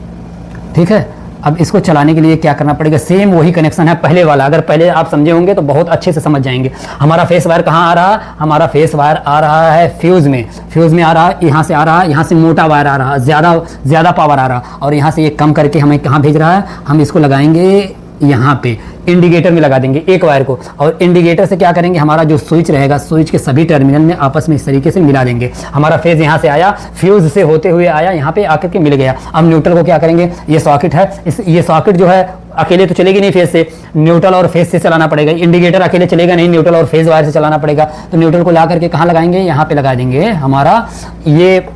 ठीक है। अब इसको चलाने के लिए क्या करना पड़ेगा, सेम वही कनेक्शन है पहले वाला। अगर पहले आप समझे होंगे तो बहुत अच्छे से समझ जाएंगे। हमारा फेस वायर कहाँ आ रहा है, हमारा फेस वायर आ रहा है फ्यूज़ में। फ्यूज़ में आ रहा है, यहाँ से आ रहा है, यहाँ से मोटा वायर आ रहा है, ज़्यादा पावर आ रहा है, और यहाँ से ये कम करके हमें कहाँ भेज रहा है, हम इसको लगाएंगे यहाँ पे इंडिकेटर में लगा देंगे एक वायर को। और इंडिकेटर से क्या करेंगे, हमारा जो स्विच रहेगा, स्विच के सभी टर्मिनल में आपस में इस तरीके से मिला देंगे। हमारा फेज यहाँ से आया, फ्यूज से होते हुए आया, यहाँ पे आकर के मिल गया। अब न्यूट्रल को क्या करेंगे, ये सॉकेट है, ये सॉकेट जो है अकेले तो चलेगी नहीं, फेज से, न्यूट्रल और फेज से चलाना पड़ेगा। इंडिकेटर अकेले चलेगा नहीं, न्यूट्रल और फेज वायर से चलाना पड़ेगा। तो न्यूट्रल को ला करके कहाँ लगाएंगे, यहाँ पे लगा देंगे। हमारा ये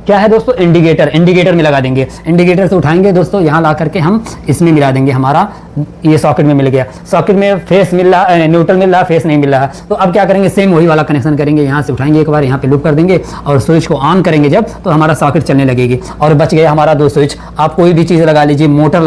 क्या है दोस्तों, इंडिकेटर में लगा देंगे। इंडिकेटर से उठाएंगे दोस्तों, यहाँ ला करके हम इसमें मिला देंगे। हमारा ये सॉकेट में मिल गया, सॉकेट में फेस मिल रहा, न्यूट्रल मिल रहा, फेस नहीं मिल रहा। तो अब क्या करेंगे, सेम वही वाला कनेक्शन करेंगे। यहाँ से उठाएंगे एक बार, यहाँ पे लूप कर देंगे और स्विच को ऑन करेंगे जब, तो हमारा सॉकेट चलने लगेगी। और बच गया हमारा 2 स्विच। आप कोई भी चीज़ लगा लीजिए, मोटर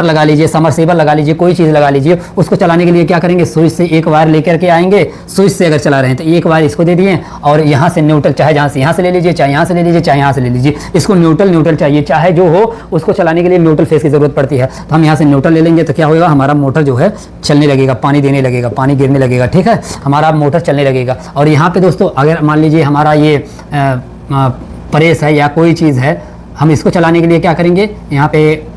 लगा लीजिए, समरसेबल लगा लीजिए, कोई चीज़ लगा लीजिए। उसको चलाने के लिए क्या करेंगे, स्विच से एक वायर लेकर के आएंगे। स्विच से अगर चला रहे हैं तो एक वायर इसको दे दिए, और यहाँ से न्यूट्रल, चाहे जहाँ से यहाँ से ले लीजिए, चाहे यहाँ से ले लीजिए, चाहे यहाँ से ले लीजिए। इसको न्यूट्रल चाहिए, चाहे जो हो, उसको चलाने के लिए न्यूट्रल फेस की ज़रूरत पड़ती है। तो हम यहाँ से न्यूट्रल ले लेंगे, तो क्या होगा, हमारा मोटर जो है चलने लगेगा, पानी देने लगेगा, पानी गिरने लगेगा, ठीक है, हमारा मोटर चलने लगेगा। और यहाँ पे दोस्तों अगर मान लीजिए हमारा ये प्रेस है या कोई चीज़ है, हम इसको चलाने के लिए क्या करेंगे, यहाँ पे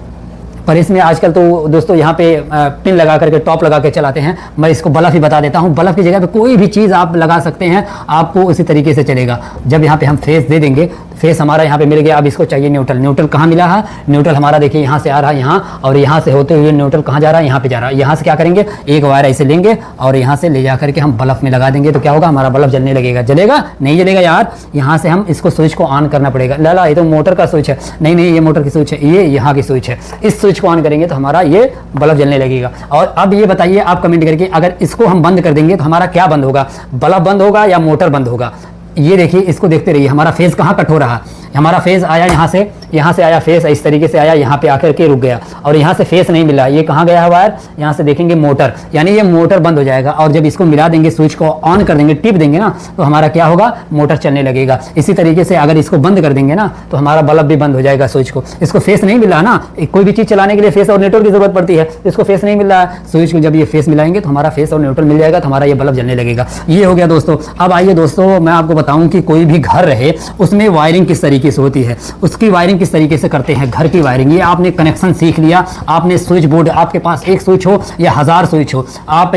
प्रेस में आजकल तो दोस्तों यहाँ पे पिन लगा करके, टॉप लगा के चलाते हैं। मैं इसको बल्ब ही बता देता हूँ। बल्ब की जगह पे कोई भी चीज़ आप लगा सकते हैं, आपको उसी तरीके से चलेगा। जब यहाँ पे हम फेस दे देंगे, फेस हमारा यहाँ पे मिल गया। अब इसको चाहिए न्यूट्रल। न्यूट्रल कहाँ मिला है, न्यूट्रल हमारा देखिए यहाँ से आ रहा है यहाँ, और यहाँ से होते हुए न्यूट्रल कहाँ जा रहा है, यहाँ पे जा रहा है। यहाँ से क्या करेंगे, एक वायर ऐसे लेंगे और यहाँ से ले जा करके हम बल्ब में लगा देंगे। तो क्या होगा, हमारा बल्ब जलने लगेगा। जलेगा नहीं, जलेगा यार। यहाँ से हम इसको स्विच को ऑन करना पड़ेगा। लाला ये तो मोटर का स्विच है, नहीं ये मोटर की स्विच है, ये यहाँ की स्विच है। इस स्विच को ऑन करेंगे तो हमारा ये बल्ब जलने लगेगा। और अब ये बताइए आप कमेंट करके, अगर इसको हम बंद कर देंगे तो हमारा क्या बंद होगा, बल्ब बंद होगा या मोटर बंद होगा। ये देखिए, इसको देखते रहिए, हमारा फेज कहाँ कट हो रहा है। हमारा फेज आया यहाँ से आया फेस, इस तरीके से आया, यहाँ पे आकर के रुक गया, और यहाँ से फेस नहीं मिला। ये कहाँ गया है वायर, यहाँ से देखेंगे मोटर, यानी ये मोटर बंद हो जाएगा। और जब इसको मिला देंगे, स्विच को ऑन कर देंगे, टिप देंगे ना, तो हमारा क्या होगा, मोटर चलने लगेगा। इसी तरीके से अगर इसको बंद कर देंगे ना, तो हमारा बल्ब भी बंद हो जाएगा। स्विच को, इसको फेस नहीं मिला ना, कोई भी चीज़ चलाने के लिए फेस और न्यूट्रल की जरूरत पड़ती है, इसको फेस नहीं मिल रहा है। स्विच को जब ये फेस मिलाएंगे तो हमारा फेस और न्यूट्रल मिल जाएगा, तो हमारा ये बल्ब जलने लगेगा। ये हो गया दोस्तों। अब आइए दोस्तों, मैं आपको बताऊं कि कोई भी घर रहे, उसमें वायरिंग किस तरीके से होती है, उसकी वायरिंग किस तरीके से करते हैं। घर की वायरिंग, ये आपने कनेक्शन सीख लिया। आपने स्विच बोर्ड, आपके पास एक स्विच हो या 1000 स्विच हो, आप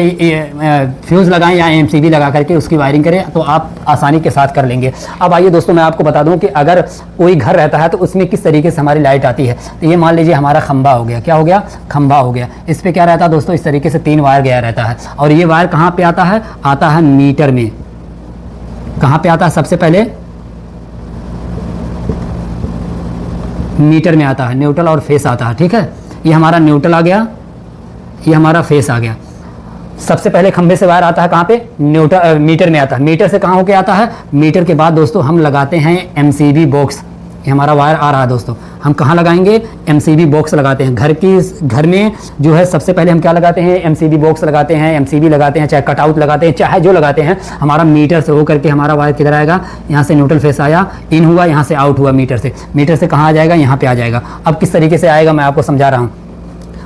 फ्यूज लगाएं या एमसीबी लगा करके उसकी वायरिंग करें, तो आप आसानी के साथ कर लेंगे। अब आइए दोस्तों, मैं आपको बता दूं कि अगर कोई घर रहता है तो उसमें किस तरीके से हमारी लाइट आती है। तो ये मान लीजिए हमारा खंबा हो गया, क्या हो गया, खंबा हो गया। इस पर क्या रहता है दोस्तों, इस तरीके से 3 वायर गया रहता है, और ये वायर कहाँ पे आता है, आता है मीटर में। कहाँ पे आता है, सबसे पहले मीटर में आता है, न्यूट्रल और फेस आता है, ठीक है। ये हमारा न्यूट्रल आ गया, ये हमारा फेस आ गया। सबसे पहले खंबे से वायर आता है कहाँ पे, मीटर में आता है। मीटर से कहाँ होके आता है, मीटर के बाद दोस्तों हम लगाते हैं एमसीबी बॉक्स। ये हमारा वायर आ रहा है दोस्तों, हम कहाँ लगाएंगे, एमसीबी बॉक्स लगाते हैं। घर में जो है सबसे पहले हम क्या लगाते हैं, एमसीबी बॉक्स लगाते हैं, एमसीबी लगाते हैं, चाहे कटआउट लगाते हैं, चाहे जो लगाते हैं। हमारा मीटर से होकर के हमारा वायर किधर आएगा, यहाँ से न्यूट्रल फेस आया, इन हुआ, यहाँ से आउट हुआ मीटर से कहाँ आ जाएगा, यहाँ पे आ जाएगा। अब किस तरीके से आएगा मैं आपको समझा रहा हूँ।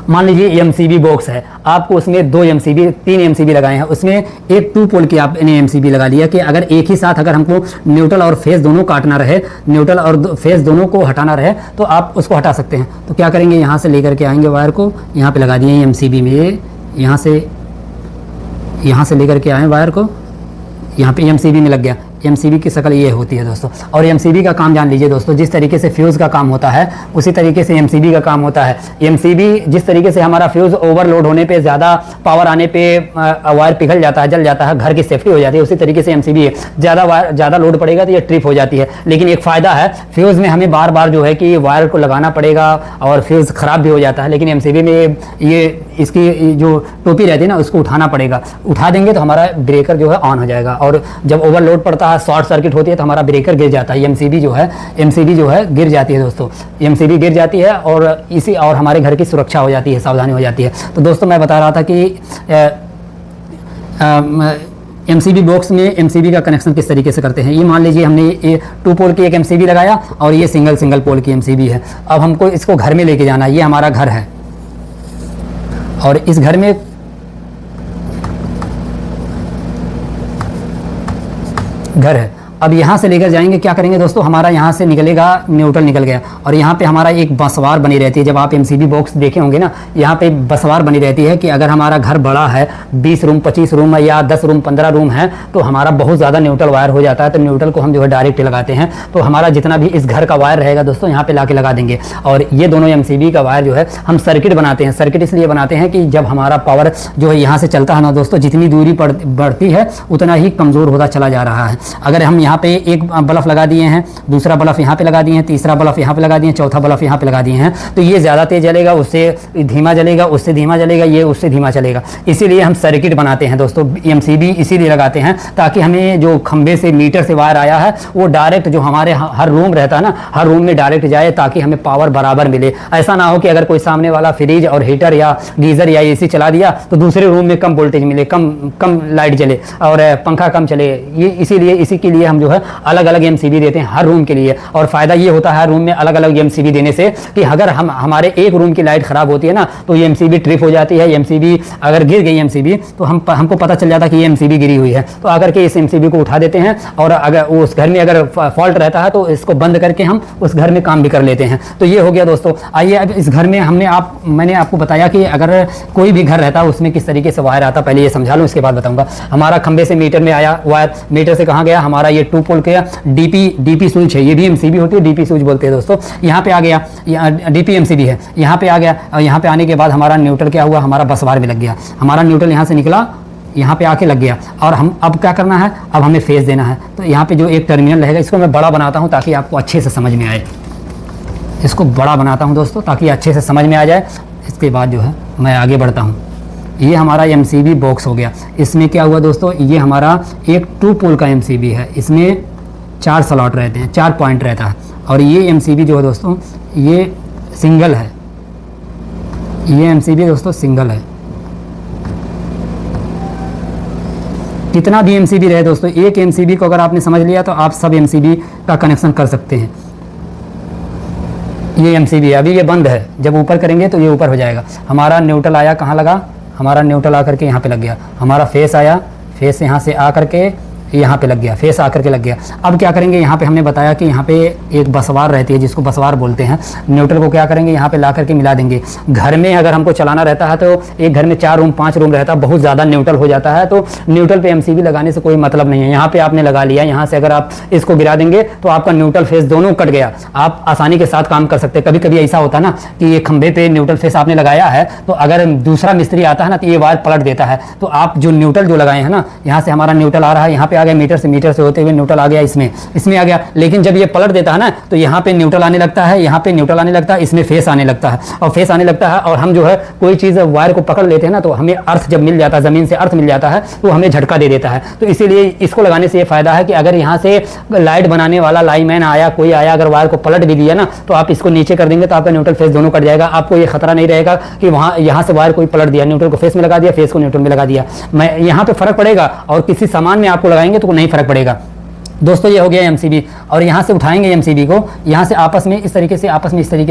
मान लीजिए एमसीबी बॉक्स है, आपको उसमें 2 एमसीबी 3 एमसीबी लगाए हैं, उसमें एक 2 पोल की आपने एमसीबी लगा लिया कि अगर एक ही साथ अगर हमको न्यूट्रल और फेस दोनों काटना रहे, न्यूट्रल और फेस दोनों को हटाना रहे, तो आप उसको हटा सकते हैं। तो क्या करेंगे, यहाँ से लेकर के आएंगे वायर को, यहाँ पे लगा दिए एमसीबी में, यहाँ से लेकर के आए वायर को, यहाँ पे एमसीबी में लग गया। एमसीबी की शक्ल ये होती है दोस्तों। और एमसीबी का काम जान लीजिए दोस्तों, जिस तरीके से फ्यूज़ का काम होता है उसी तरीके से एमसीबी का काम होता है। एमसीबी जिस तरीके से हमारा फ्यूज़ ओवरलोड होने पे, ज़्यादा पावर आने पे वायर पिघल जाता है, जल जाता है, घर की सेफ्टी हो जाती है, उसी तरीके से एमसीबी है, ज़्यादा लोड पड़ेगा तो ये ट्रिप हो जाती है। लेकिन एक फ़ायदा है, फ्यूज़ में हमें बार बार जो है कि वायर को लगाना पड़ेगा और फ्यूज़ ख़राब भी हो जाता है। लेकिन एमसीबी में ये इसकी जो टोपी रहती है ना, उसको उठाना पड़ेगा, उठा देंगे तो हमारा ब्रेकर जो है ऑन हो जाएगा। और जब ओवरलोड पड़ता है, शॉर्ट सर्किट होती है तो हमारा ब्रेकर गिर जाता है। एमसीबी जो है गिर जाती है दोस्तों, एमसीबी गिर जाती है और हमारे घर की सुरक्षा हो जाती है, सावधानी हो जाती है। तो दोस्तों मैं बता रहा था कि एमसीबी बॉक्स में एमसीबी का कनेक्शन किस तरीके से करते हैं। ये मान लीजिए हमने ये 2 पोल की एक एमसीबी लगाया और ये सिंगल पोल की एमसीबी है। अब हमको इसको घर में लेके जाना है। ये हमारा घर है और इस घर में घर है। अब यहाँ से लेकर जाएंगे, क्या करेंगे दोस्तों, हमारा यहाँ से निकलेगा, न्यूट्रल निकल गया और यहाँ पे हमारा एक बसवार बनी रहती है। जब आप एमसीबी बॉक्स देखे होंगे ना, यहाँ पे बसवार बनी रहती है कि अगर हमारा घर बड़ा है, 20 रूम 25 रूम है या 10 रूम 15 रूम है, तो हमारा बहुत ज़्यादा न्यूट्रल वायर हो जाता है। तो न्यूट्रल को हम जो है डायरेक्ट लगाते हैं, तो हमारा जितना भी इस घर का वायर रहेगा दोस्तों, यहाँ पे ला के लगा देंगे। और ये दोनों एमसीबी का वायर जो है हम सर्किट बनाते हैं। सर्किट इसलिए बनाते हैं कि जब हमारा पावर जो है यहाँ से चलता है ना दोस्तों, जितनी दूरी बढ़ती है उतना ही कमज़ोर होता चला जा रहा है। अगर हम यहाँ पे एक बल्ब लगा दिए हैं, दूसरा बल्ब यहाँ पे लगा दिए हैं, तीसरा बल्ब यहाँ पे लगा दिए हैं, चौथा बल्ब यहाँ पे लगा दिए हैं, तो ये ज़्यादा तेज जलेगा, उससे धीमा जलेगा, उससे धीमा जलेगा, ये उससे धीमा चलेगा। इसीलिए हम सर्किट बनाते हैं दोस्तों, एमसीबी इसीलिए लगाते हैं ताकि हमें जो खंबे से मीटर से वायर आया है वो डायरेक्ट जो हमारे हर रूम रहता है ना, हर रूम में डायरेक्ट जाए ताकि हमें पावर बराबर मिले। ऐसा ना हो कि अगर कोई सामने वाला फ्रिज और हीटर या गीज़र या एसी चला दिया तो दूसरे रूम में कम वोल्टेज मिले, कम लाइट जले और पंखा कम चले। ये इसी के लिए हम जो है अलग अलग एमसीबी देते हैं हर रूम के लिए। और फ़ायदा ये होता है हर रूम में अलग अलग एमसीबी देने से कि अगर हमारे एक रूम की लाइट ख़राब होती है ना, तो ये एमसीबी ट्रिप हो जाती है। एमसीबी अगर गिर गई एमसीबी तो हमको पता चल जाता है कि ये एमसीबी गिरी हुई है। तो आकर के इस एमसीबी को उठा देते हैं और अगर उस घर में अगर फॉल्ट रहता है तो इसको बंद करके हम उस घर में काम भी कर लेते हैं। तो ये हो गया दोस्तों। आइए अब इस घर में मैंने आपको बताया कि अगर कोई भी घर रहता है उसमें किस तरीके से वायर आता, पहले ये समझा लूँ, इसके बाद बताऊंगा। हमारा खंबे से मीटर में आया वायर, मीटर से कहाँ गया, हमारा ये 2 पोल का डीपी स्विच है, ये भी एमसीबी होती है, डीपी स्विच बोलते हैं दोस्तों। यहाँ पे आ गया, डीपी एमसीबी है, यहाँ पे आ गया और यहाँ पे आने के बाद हमारा न्यूट्रल क्या हुआ, हमारा बसवार में लग गया। हमारा न्यूट्रल यहाँ से निकला, यहाँ पे आके लग गया। और हम अब क्या करना है, अब हमें फेस देना है। तो यहाँ पे जो एक टर्मिनल रहेगा, इसको मैं बड़ा बनाता हूँ ताकि आपको अच्छे से समझ में आए। इसको बड़ा बनाता हूँ दोस्तों ताकि अच्छे से समझ में आ जाए। इसके बाद जो है मैं आगे बढ़ता हूँ। ये हमारा एमसीबी बॉक्स हो गया। इसमें क्या हुआ दोस्तों, ये हमारा एक 2 पोल का एमसीबी है। इसमें 4 स्लॉट रहते हैं, 4 पॉइंट रहता है। और ये एमसीबी जो है दोस्तों, ये सिंगल है। ये एमसीबी दोस्तों सिंगल है। कितना भी एमसीबी रहे दोस्तों, एक एमसीबी को अगर आपने समझ लिया तो आप सब एमसीबी का कनेक्शन कर सकते हैं। ये एमसीबी है, अभी ये बंद है, जब ऊपर करेंगे तो ये ऊपर हो जाएगा। हमारा न्यूट्रल आया, कहाँ लगा, हमारा न्यूट्रल आकर के यहाँ पे लग गया। हमारा फेस आया, फेस यहाँ से आकर के यहाँ पे लग गया, फेस आकर के लग गया। अब क्या करेंगे, यहाँ पे हमने बताया कि यहाँ पे एक बसवार रहती है जिसको बसवार बोलते हैं। न्यूट्रल को क्या करेंगे, यहाँ पे ला करके मिला देंगे। घर में अगर हमको चलाना रहता है तो एक घर में 4 रूम 5 रूम रहता है, बहुत ज़्यादा न्यूट्रल हो जाता है, तो न्यूट्रल पे एमसीबी लगाने से कोई मतलब नहीं है। यहाँ पे आपने लगा लिया, यहाँ से अगर आप इसको गिरा देंगे तो आपका न्यूट्रल फेस दोनों कट गया। आप आसानी के साथ काम कर सकते हैं। कभी कभी ऐसा होता है ना कि ये खंभे पे न्यूट्रल फेस आपने लगाया है, तो अगर दूसरा मिस्त्री आता है ना तो ये वायर पलट देता है। तो आप जो न्यूट्रल जो लगाए हैं ना, यहाँ से हमारा न्यूट्रल आ रहा है, यहाँ पे आ गया, मीटर से होते हुए न्यूट्रल आ गया, इसमें आ गया। लेकिन जब ये पलट देता है ना तो यहाँ पे न्यूट्रल आने लगता है, यहाँ पे न्यूट्रल आने लगता है, इसमें फेस आने लगता है और फेस आने लगता है। और हम जो है कोई चीज़ वायर को पकड़ लेते हैं ना, तो हमें अर्थ जब मिल जाता है, ज़मीन से अर्थ मिल जाता है, तो हमें झटका दे देता है। तो इसीलिए इसको लगाने से ये फायदा है कि अगर यहाँ से लाइट बनाने वाला लाइनमैन आया, कोई आया, अगर वायर को पलट भी दिया ना, तो आप इसको नीचे कर देंगे तो आपका न्यूट्रल फेस दोनों कट जाएगा। आपको ये खतरा नहीं रहेगा कि वहाँ यहाँ से वायर कोई पलट दिया, न्यूट्रल को फेस में लगा दिया, फेस को न्यूट्रल में लगा दिया। मैं यहाँ पे फर्क पड़ेगा और किसी सामान में आपको लगाएंगे तो नहीं फर्क पड़ेगा दोस्तों। ये हो गया एमसीबी। और यहाँ से उठाएंगे एमसीबी को, यहाँ से आपस में इस तरीके से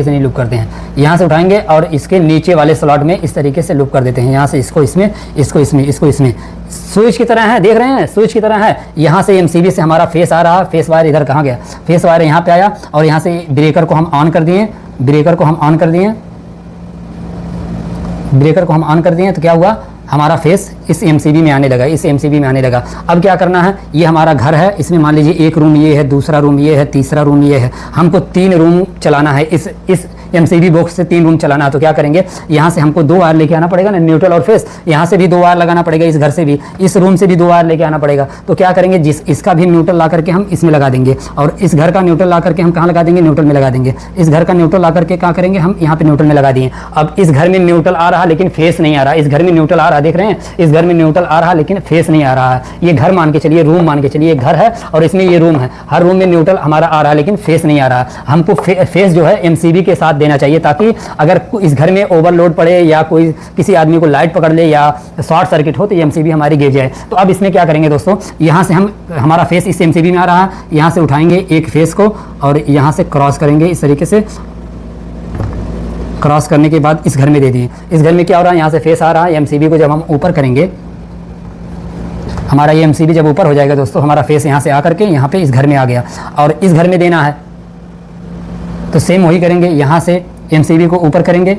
नहीं लूप करते हैं। यहाँ से उठाएंगे और इसके नीचे वाले स्लॉट में इस तरीके से लूप कर देते हैं। यहाँ से इसको इसमें, इसको इसमें, स्विच की तरह है, देख रहे हैं, स्विच की तरह है। यहाँ से एमसीबी से हमारा फेस आ रहा, फेस वायर इधर कहाँ गया, फेस वायर यहाँ पे आया और यहाँ से ब्रेकर को हम ऑन कर दिए, ब्रेकर को हम ऑन कर दिए तो क्या हुआ, हमारा फेस इस एमसीबी में आने लगा, इस एमसीबी में आने लगा। अब क्या करना है, ये हमारा घर है, इसमें मान लीजिए एक रूम ये है, दूसरा रूम ये है, तीसरा रूम ये है, हमको 3 रूम चलाना है। इस एमसीबी बॉक्स से 3 रूम चलाना है। तो क्या करेंगे, यहाँ से हमको 2 वायर लेके आना पड़ेगा ना, न्यूट्रल और फेस। यहाँ से भी 2 वायर लगाना पड़ेगा, इस घर से भी, इस रूम से भी 2 वायर लेके आना पड़ेगा। तो क्या करेंगे, इसका भी न्यूट्रल ला करके हम इसमें लगा देंगे, और इस घर का न्यूट्रल ला करके हम कहाँ लगा देंगे, न्यूट्रल में लगा देंगे। इस घर का न्यूट्रल ला करके क्या करेंगे, हम यहाँ पे न्यूट्रल में लगा दिए। अब इस घर में न्यूट्रल आ रहा लेकिन फेस नहीं आ रहा, इस घर में न्यूट्रल आ रहा, देख रहे हैं, इस घर में न्यूट्रल आ रहा लेकिन फेस नहीं आ रहा है। ये घर मान के चलिए, रूम मान के चलिए, घर है और इसमें ये रूम है, हर रूम में न्यूट्रल हमारा आ रहा है लेकिन फेस नहीं आ रहा। हमको फेस जो है एमसीबी के साथ देना चाहिए, ताकि अगर इस घर में ओवरलोड पड़े या कोई किसी आदमी को लाइट पकड़ ले या शॉर्ट सर्किट हो तो ये एमसीबी हमारी गिर जाए। तो अब इसमें क्या करेंगे दोस्तों, यहाँ से हमारा फेस इस एमसीबी में आ रहा है, यहाँ से उठाएंगे एक फेस को और यहाँ से क्रॉस करेंगे, इस तरीके से क्रॉस करने के बाद इस घर में दे दिए। इस घर में क्या हो रहा है, यहाँ से फेस आ रहा है, एमसीबी को जब हम ऊपर करेंगे, हमारा ये एमसीबी जब ऊपर हो जाएगा दोस्तों, हमारा फेस यहाँ से आकर के यहाँ पे इस घर में आ गया और इस घर में देना है। तो सेम वही करेंगे, यहाँ से एमसीबी को ऊपर करेंगे,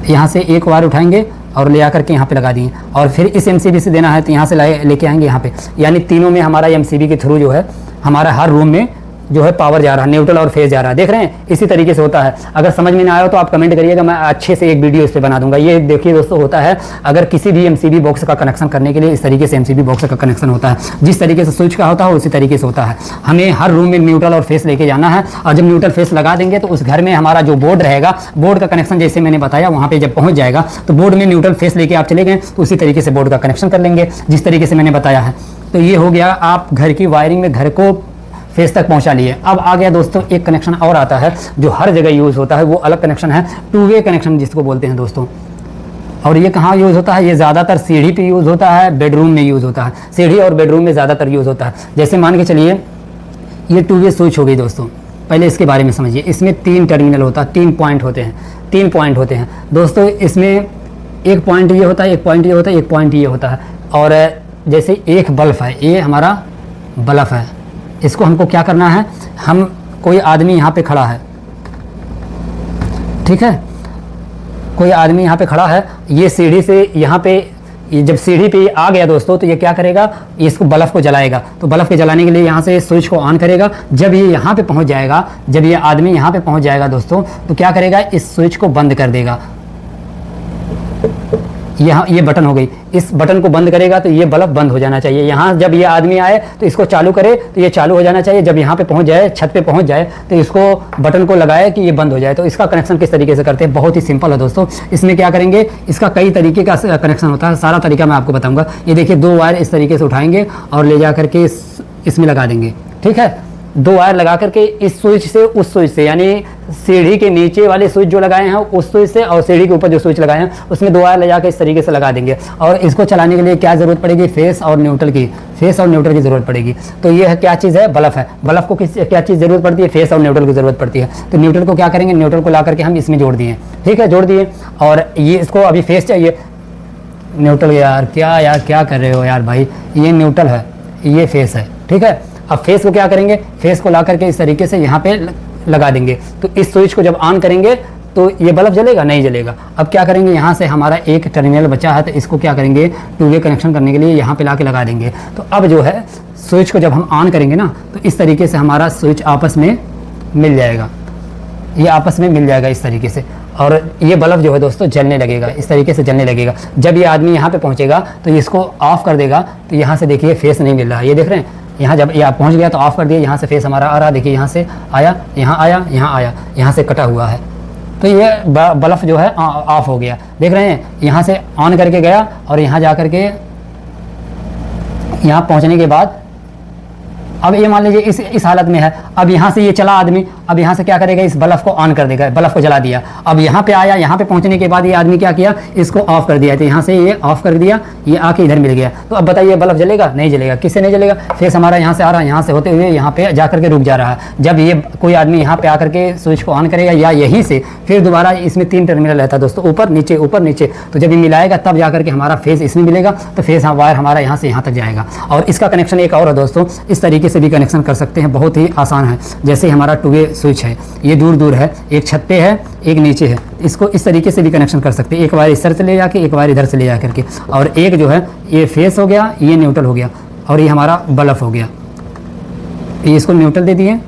यहाँ से एक वायर उठाएंगे और ले आकर के यहाँ पे लगा दिए, और फिर इस एमसीबी से देना है तो यहाँ से लेके आएंगे यहाँ पे। यानी तीनों में हमारा एमसीबी के थ्रू जो है हमारा हर रूम में जो है पावर जा रहा है, न्यूट्रल और फेज जा रहा है। देख रहे हैं, इसी तरीके से होता है। अगर समझ में ना आया तो आप कमेंट करिएगा, मैं अच्छे से एक वीडियो इस पर बना दूंगा। ये देखिए दोस्तों, होता है अगर किसी भी एमसीबी बॉक्स का कनेक्शन करने के लिए इस तरीके से एमसीबी बॉक्स का कनेक्शन होता है। जिस तरीके से स्विच का होता है उसी तरीके से होता है। हमें हर रूम में न्यूट्रल और फेस लेके जाना है, और जब न्यूट्रल फेस लगा देंगे तो उस घर में हमारा जो बोर्ड रहेगा, बोर्ड का कनेक्शन जैसे मैंने बताया वहाँ पर जब पहुँच जाएगा तो बोर्ड में न्यूट्रल फेस लेके आप चले गए तो उसी तरीके से बोर्ड का कनेक्शन कर लेंगे जिस तरीके से मैंने बताया है। तो ये हो गया, आप घर की वायरिंग में घर को फेस तक पहुंचा लिए। अब आ गया दोस्तों एक कनेक्शन और आता है जो हर जगह यूज़ होता है, वो अलग कनेक्शन है, 2 वे कनेक्शन जिसको बोलते हैं दोस्तों। और ये कहाँ यूज़ होता है, ये ज़्यादातर सीढ़ी पे यूज़ होता है, बेडरूम में यूज़ होता है। सीढ़ी और बेडरूम में ज़्यादातर यूज़ होता है। जैसे मान के चलिए ये 2 वे स्विच हो गई दोस्तों। पहले इसके बारे में समझिए, इसमें 3 टर्मिनल होता है, 3 पॉइंट होते हैं, 3 पॉइंट होते हैं दोस्तों। इसमें एक पॉइंट ये होता है, एक पॉइंट ये होता है, एक पॉइंट ये होता है। और जैसे एक बल्ब है, ये हमारा बल्ब है, इसको हमको क्या करना है, हम कोई आदमी यहाँ पे खड़ा है, ठीक है, कोई आदमी यहाँ पे खड़ा है, ये सीढ़ी से यहाँ पे, ये जब सीढ़ी पे आ गया दोस्तों तो ये क्या करेगा, इसको बल्ब को जलाएगा। तो बल्ब के जलाने के लिए यहाँ से स्विच को ऑन करेगा। जब ये यहाँ पे पहुँच जाएगा, जब ये आदमी यहाँ पे पहुँच जाएगा दोस्तों, तो क्या करेगा, इस स्विच को बंद कर देगा। यहाँ ये बटन हो गई, इस बटन को बंद करेगा तो ये बल्ब बंद हो जाना चाहिए। यहाँ जब ये आदमी आए तो इसको चालू करे तो ये चालू हो जाना चाहिए। जब यहाँ पे पहुँच जाए, छत पे पहुँच जाए, तो इसको बटन को लगाए कि ये बंद हो जाए। तो इसका कनेक्शन किस तरीके से करते हैं, बहुत ही सिंपल है दोस्तों। इसमें क्या करेंगे, इसका कई तरीके का कनेक्शन होता है, सारा तरीका मैं आपको बताऊँगा। ये देखिए 2 वायर इस तरीके से उठाएंगे और ले जा करके इसमें लगा देंगे, ठीक है। 2 वायर लगा करके इस स्विच से उस स्विच से, यानी सीढ़ी के नीचे वाले स्विच जो लगाए हैं उस स्विच से, और सीढ़ी के ऊपर जो स्विच लगाए हैं उसमें 2 वायर ले जाकर इस तरीके से लगा देंगे। और इसको चलाने के लिए क्या ज़रूरत पड़ेगी, फेस और न्यूट्रल की, फेस और न्यूट्रल की ज़रूरत पड़ेगी। तो ये है क्या चीज़ है, बल्ब है। बल्ब को क्या चीज़ ज़रूरत पड़ती है, फेस और न्यूट्रल की ज़रूरत पड़ती है। तो न्यूट्रल को क्या करेंगे, न्यूट्रल को ला करके हम इसमें जोड़ दिए, ठीक है, जोड़ दिए। और ये इसको अभी फेस चाहिए, न्यूट्रल, यार क्या कर रहे हो यार भाई, ये न्यूट्रल है, ये फेस है, ठीक है। अब फेस को क्या करेंगे, फेस को ला करके इस तरीके से यहाँ पे लगा देंगे। तो इस स्विच को जब ऑन करेंगे तो ये बल्ब जलेगा, नहीं जलेगा। अब क्या करेंगे, यहाँ से हमारा एक टर्मिनल बचा है तो इसको क्या करेंगे, 2 वे कनेक्शन करने के लिए यहाँ पे ला के लगा देंगे। तो अब जो है स्विच को जब हम ऑन करेंगे ना तो इस तरीके से हमारा स्विच आपस में मिल जाएगा, ये आपस में मिल जाएगा इस तरीके से। और ये बल्ब जो है दोस्तों जलने लगेगा, इस तरीके से जलने लगेगा। जब ये आदमी यहाँ पे पहुँचेगा तो इसको ऑफ कर देगा। तो यहाँ से देखिए फेस नहीं मिल रहा है, ये देख रहे हैं, यहाँ जब ये पहुँच गया तो ऑफ कर दिया, यहाँ से फेस हमारा आ रहा, देखिए यहाँ से आया, यहाँ आया, यहाँ आया, यहाँ से कटा हुआ है। तो ये बल्ब जो है ऑफ हो गया, देख रहे हैं। यहाँ से ऑन करके गया और यहाँ जा करके यहाँ पहुँचने के बाद अब ये मान लीजिए इस हालत में है। अब यहाँ से ये चला आदमी, अब यहाँ से क्या करेगा, इस बल्ब को ऑन कर देगा, बल्ब को जला दिया। अब यहाँ पे आया, यहाँ पे पहुँचने के बाद ये आदमी क्या किया, इसको ऑफ कर दिया। तो यहाँ से ये ऑफ कर दिया, ये आके इधर मिल गया। तो अब बताइए बल्ब जलेगा, नहीं जलेगा। किससे नहीं जलेगा, फेस हमारा यहाँ से आ रहा है, यहाँ से होते हुए यहाँ पे जा करके रुक जा रहा है। जब ये कोई आदमी यहाँ पे आकर के स्विच को ऑन करेगा या यहीं से फिर दोबारा, इसमें 3 टर्मिनल रहता है दोस्तों, ऊपर नीचे ऊपर नीचे। तो जब ये मिलाएगा तब जा करके हमारा फेस इसमें मिलेगा, तो फेस वायर हमारा यहाँ से यहाँ तक जाएगा। और इसका कनेक्शन एक और है दोस्तों, इस तरीके से भी कनेक्शन कर सकते हैं, बहुत ही आसान है। जैसे हमारा 2 वे स्विच है, ये दूर दूर है, एक छत पे है, एक नीचे है। इसको इस तरीके से भी कनेक्शन कर सकते हैं, एक वायर इस तरह से ले जाके, एक वायर इधर से ले जा करके। और एक जो है ये फेस हो गया, ये न्यूट्रल हो गया, और ये हमारा बल्ब हो गया। ये इसको न्यूट्रल दे दिए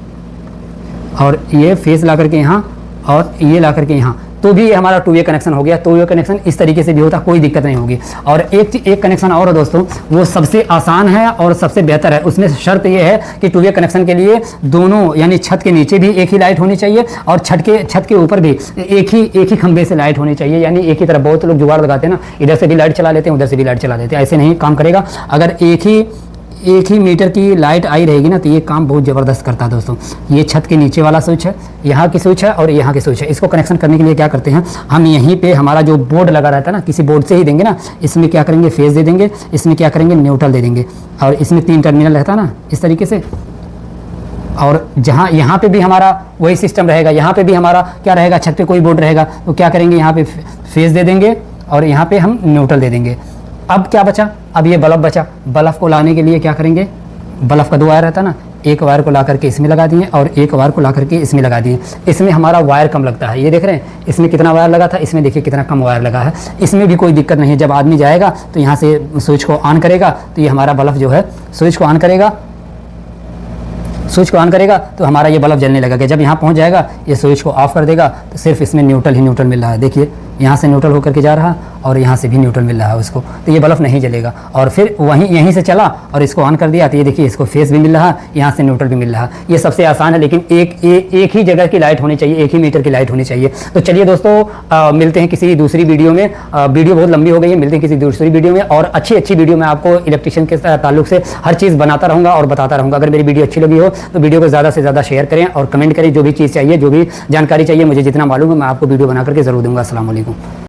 और ये फेस ला करके यहाँ और ये ला करके यहाँ, तो भी ये हमारा 2 वे कनेक्शन हो गया। 2 वे कनेक्शन इस तरीके से भी होता, कोई दिक्कत नहीं होगी। और एक कनेक्शन और है दोस्तों, वो सबसे आसान है और सबसे बेहतर है। उसमें शर्त ये है कि 2 वे कनेक्शन के लिए दोनों यानी छत के नीचे भी एक ही लाइट होनी चाहिए और छत के ऊपर भी एक ही खंभे से लाइट होनी चाहिए, यानी एक ही तरफ। बहुत लोग जुगाड़ लगाते हैं ना, इधर से भी लाइट चला लेते हैं, उधर से भी लाइट चला देते हैं, ऐसे नहीं काम करेगा। अगर एक ही मीटर की लाइट आई रहेगी ना, तो ये काम बहुत ज़बरदस्त करता है दोस्तों। ये छत के नीचे वाला स्विच है, यहाँ की स्विच है और यहाँ की स्विच है। इसको कनेक्शन करने के लिए क्या करते हैं हम, यहीं पे हमारा जो बोर्ड लगा रहता है ना, किसी बोर्ड से ही देंगे ना, इसमें क्या करेंगे फेस दे देंगे, इसमें क्या करेंगे न्यूट्रल दे देंगे, और इसमें 3 टर्मिनल रहता है ना इस तरीके से। और जहाँ यहाँ पे भी हमारा वही सिस्टम रहेगा, यहाँ पे भी हमारा क्या रहेगा, छत पे कोई बोर्ड रहेगा, तो क्या करेंगे यहाँ पे फेस दे देंगे और यहाँ पे हम न्यूट्रल दे देंगे। अब क्या बचा, अब ये बल्ब बचा। बल्ब को लाने के लिए क्या करेंगे, बल्ब का 2 वायर रहता है ना, एक वायर को ला करके इसमें लगा दिए और एक वायर को ला करके इसमें लगा दिए। इसमें हमारा वायर कम लगता है, ये देख रहे हैं इसमें कितना वायर लगा था, इसमें देखिए कितना कम वायर लगा है। इसमें भी कोई दिक्कत नहीं है। जब आदमी जाएगा तो यहाँ से स्विच को ऑन करेगा, तो ये हमारा बल्ब जो है स्विच को ऑन करेगा तो हमारा ये बल्ब जलने लगेगा। जब यहाँ पहुँच जाएगा ये स्विच को ऑफ कर देगा, तो सिर्फ इसमें न्यूट्रल ही न्यूट्रल मिल रहा है। देखिए यहाँ से न्यूट्रल होकर के जा रहा और यहाँ से भी न्यूट्रल मिल रहा है उसको, तो ये बल्ब नहीं जलेगा। और फिर यहीं से चला और इसको ऑन कर दिया, तो ये देखिए इसको फेस भी मिल रहा, यहाँ से न्यूट्रल भी मिल रहा। ये सबसे आसान है, लेकिन एक ही जगह की लाइट होनी चाहिए, एक ही मीटर की लाइट होनी चाहिए। तो चलिए दोस्तों, मिलते हैं किसी दूसरी वीडियो में। वीडियो बहुत लंबी हो गई है, मिलते हैं किसी दूसरी वीडियो में। और अच्छी वीडियो में आपको इलेक्ट्रिशियन के ताल्लुक से हर चीज़ बनाता रहूँगा और बताता रहूँगा। अगर मेरी वीडियो अच्छी लगी हो तो वीडियो को ज़्यादा से ज़्यादा शेयर करें और कमेंट करें। जो भी चीज़ चाहिए, जो भी जानकारी चाहिए, मुझे जितना मालूम है मैं आपको वीडियो बना करके ज़रूर दूँगा। अस्सलाम वालेकुम।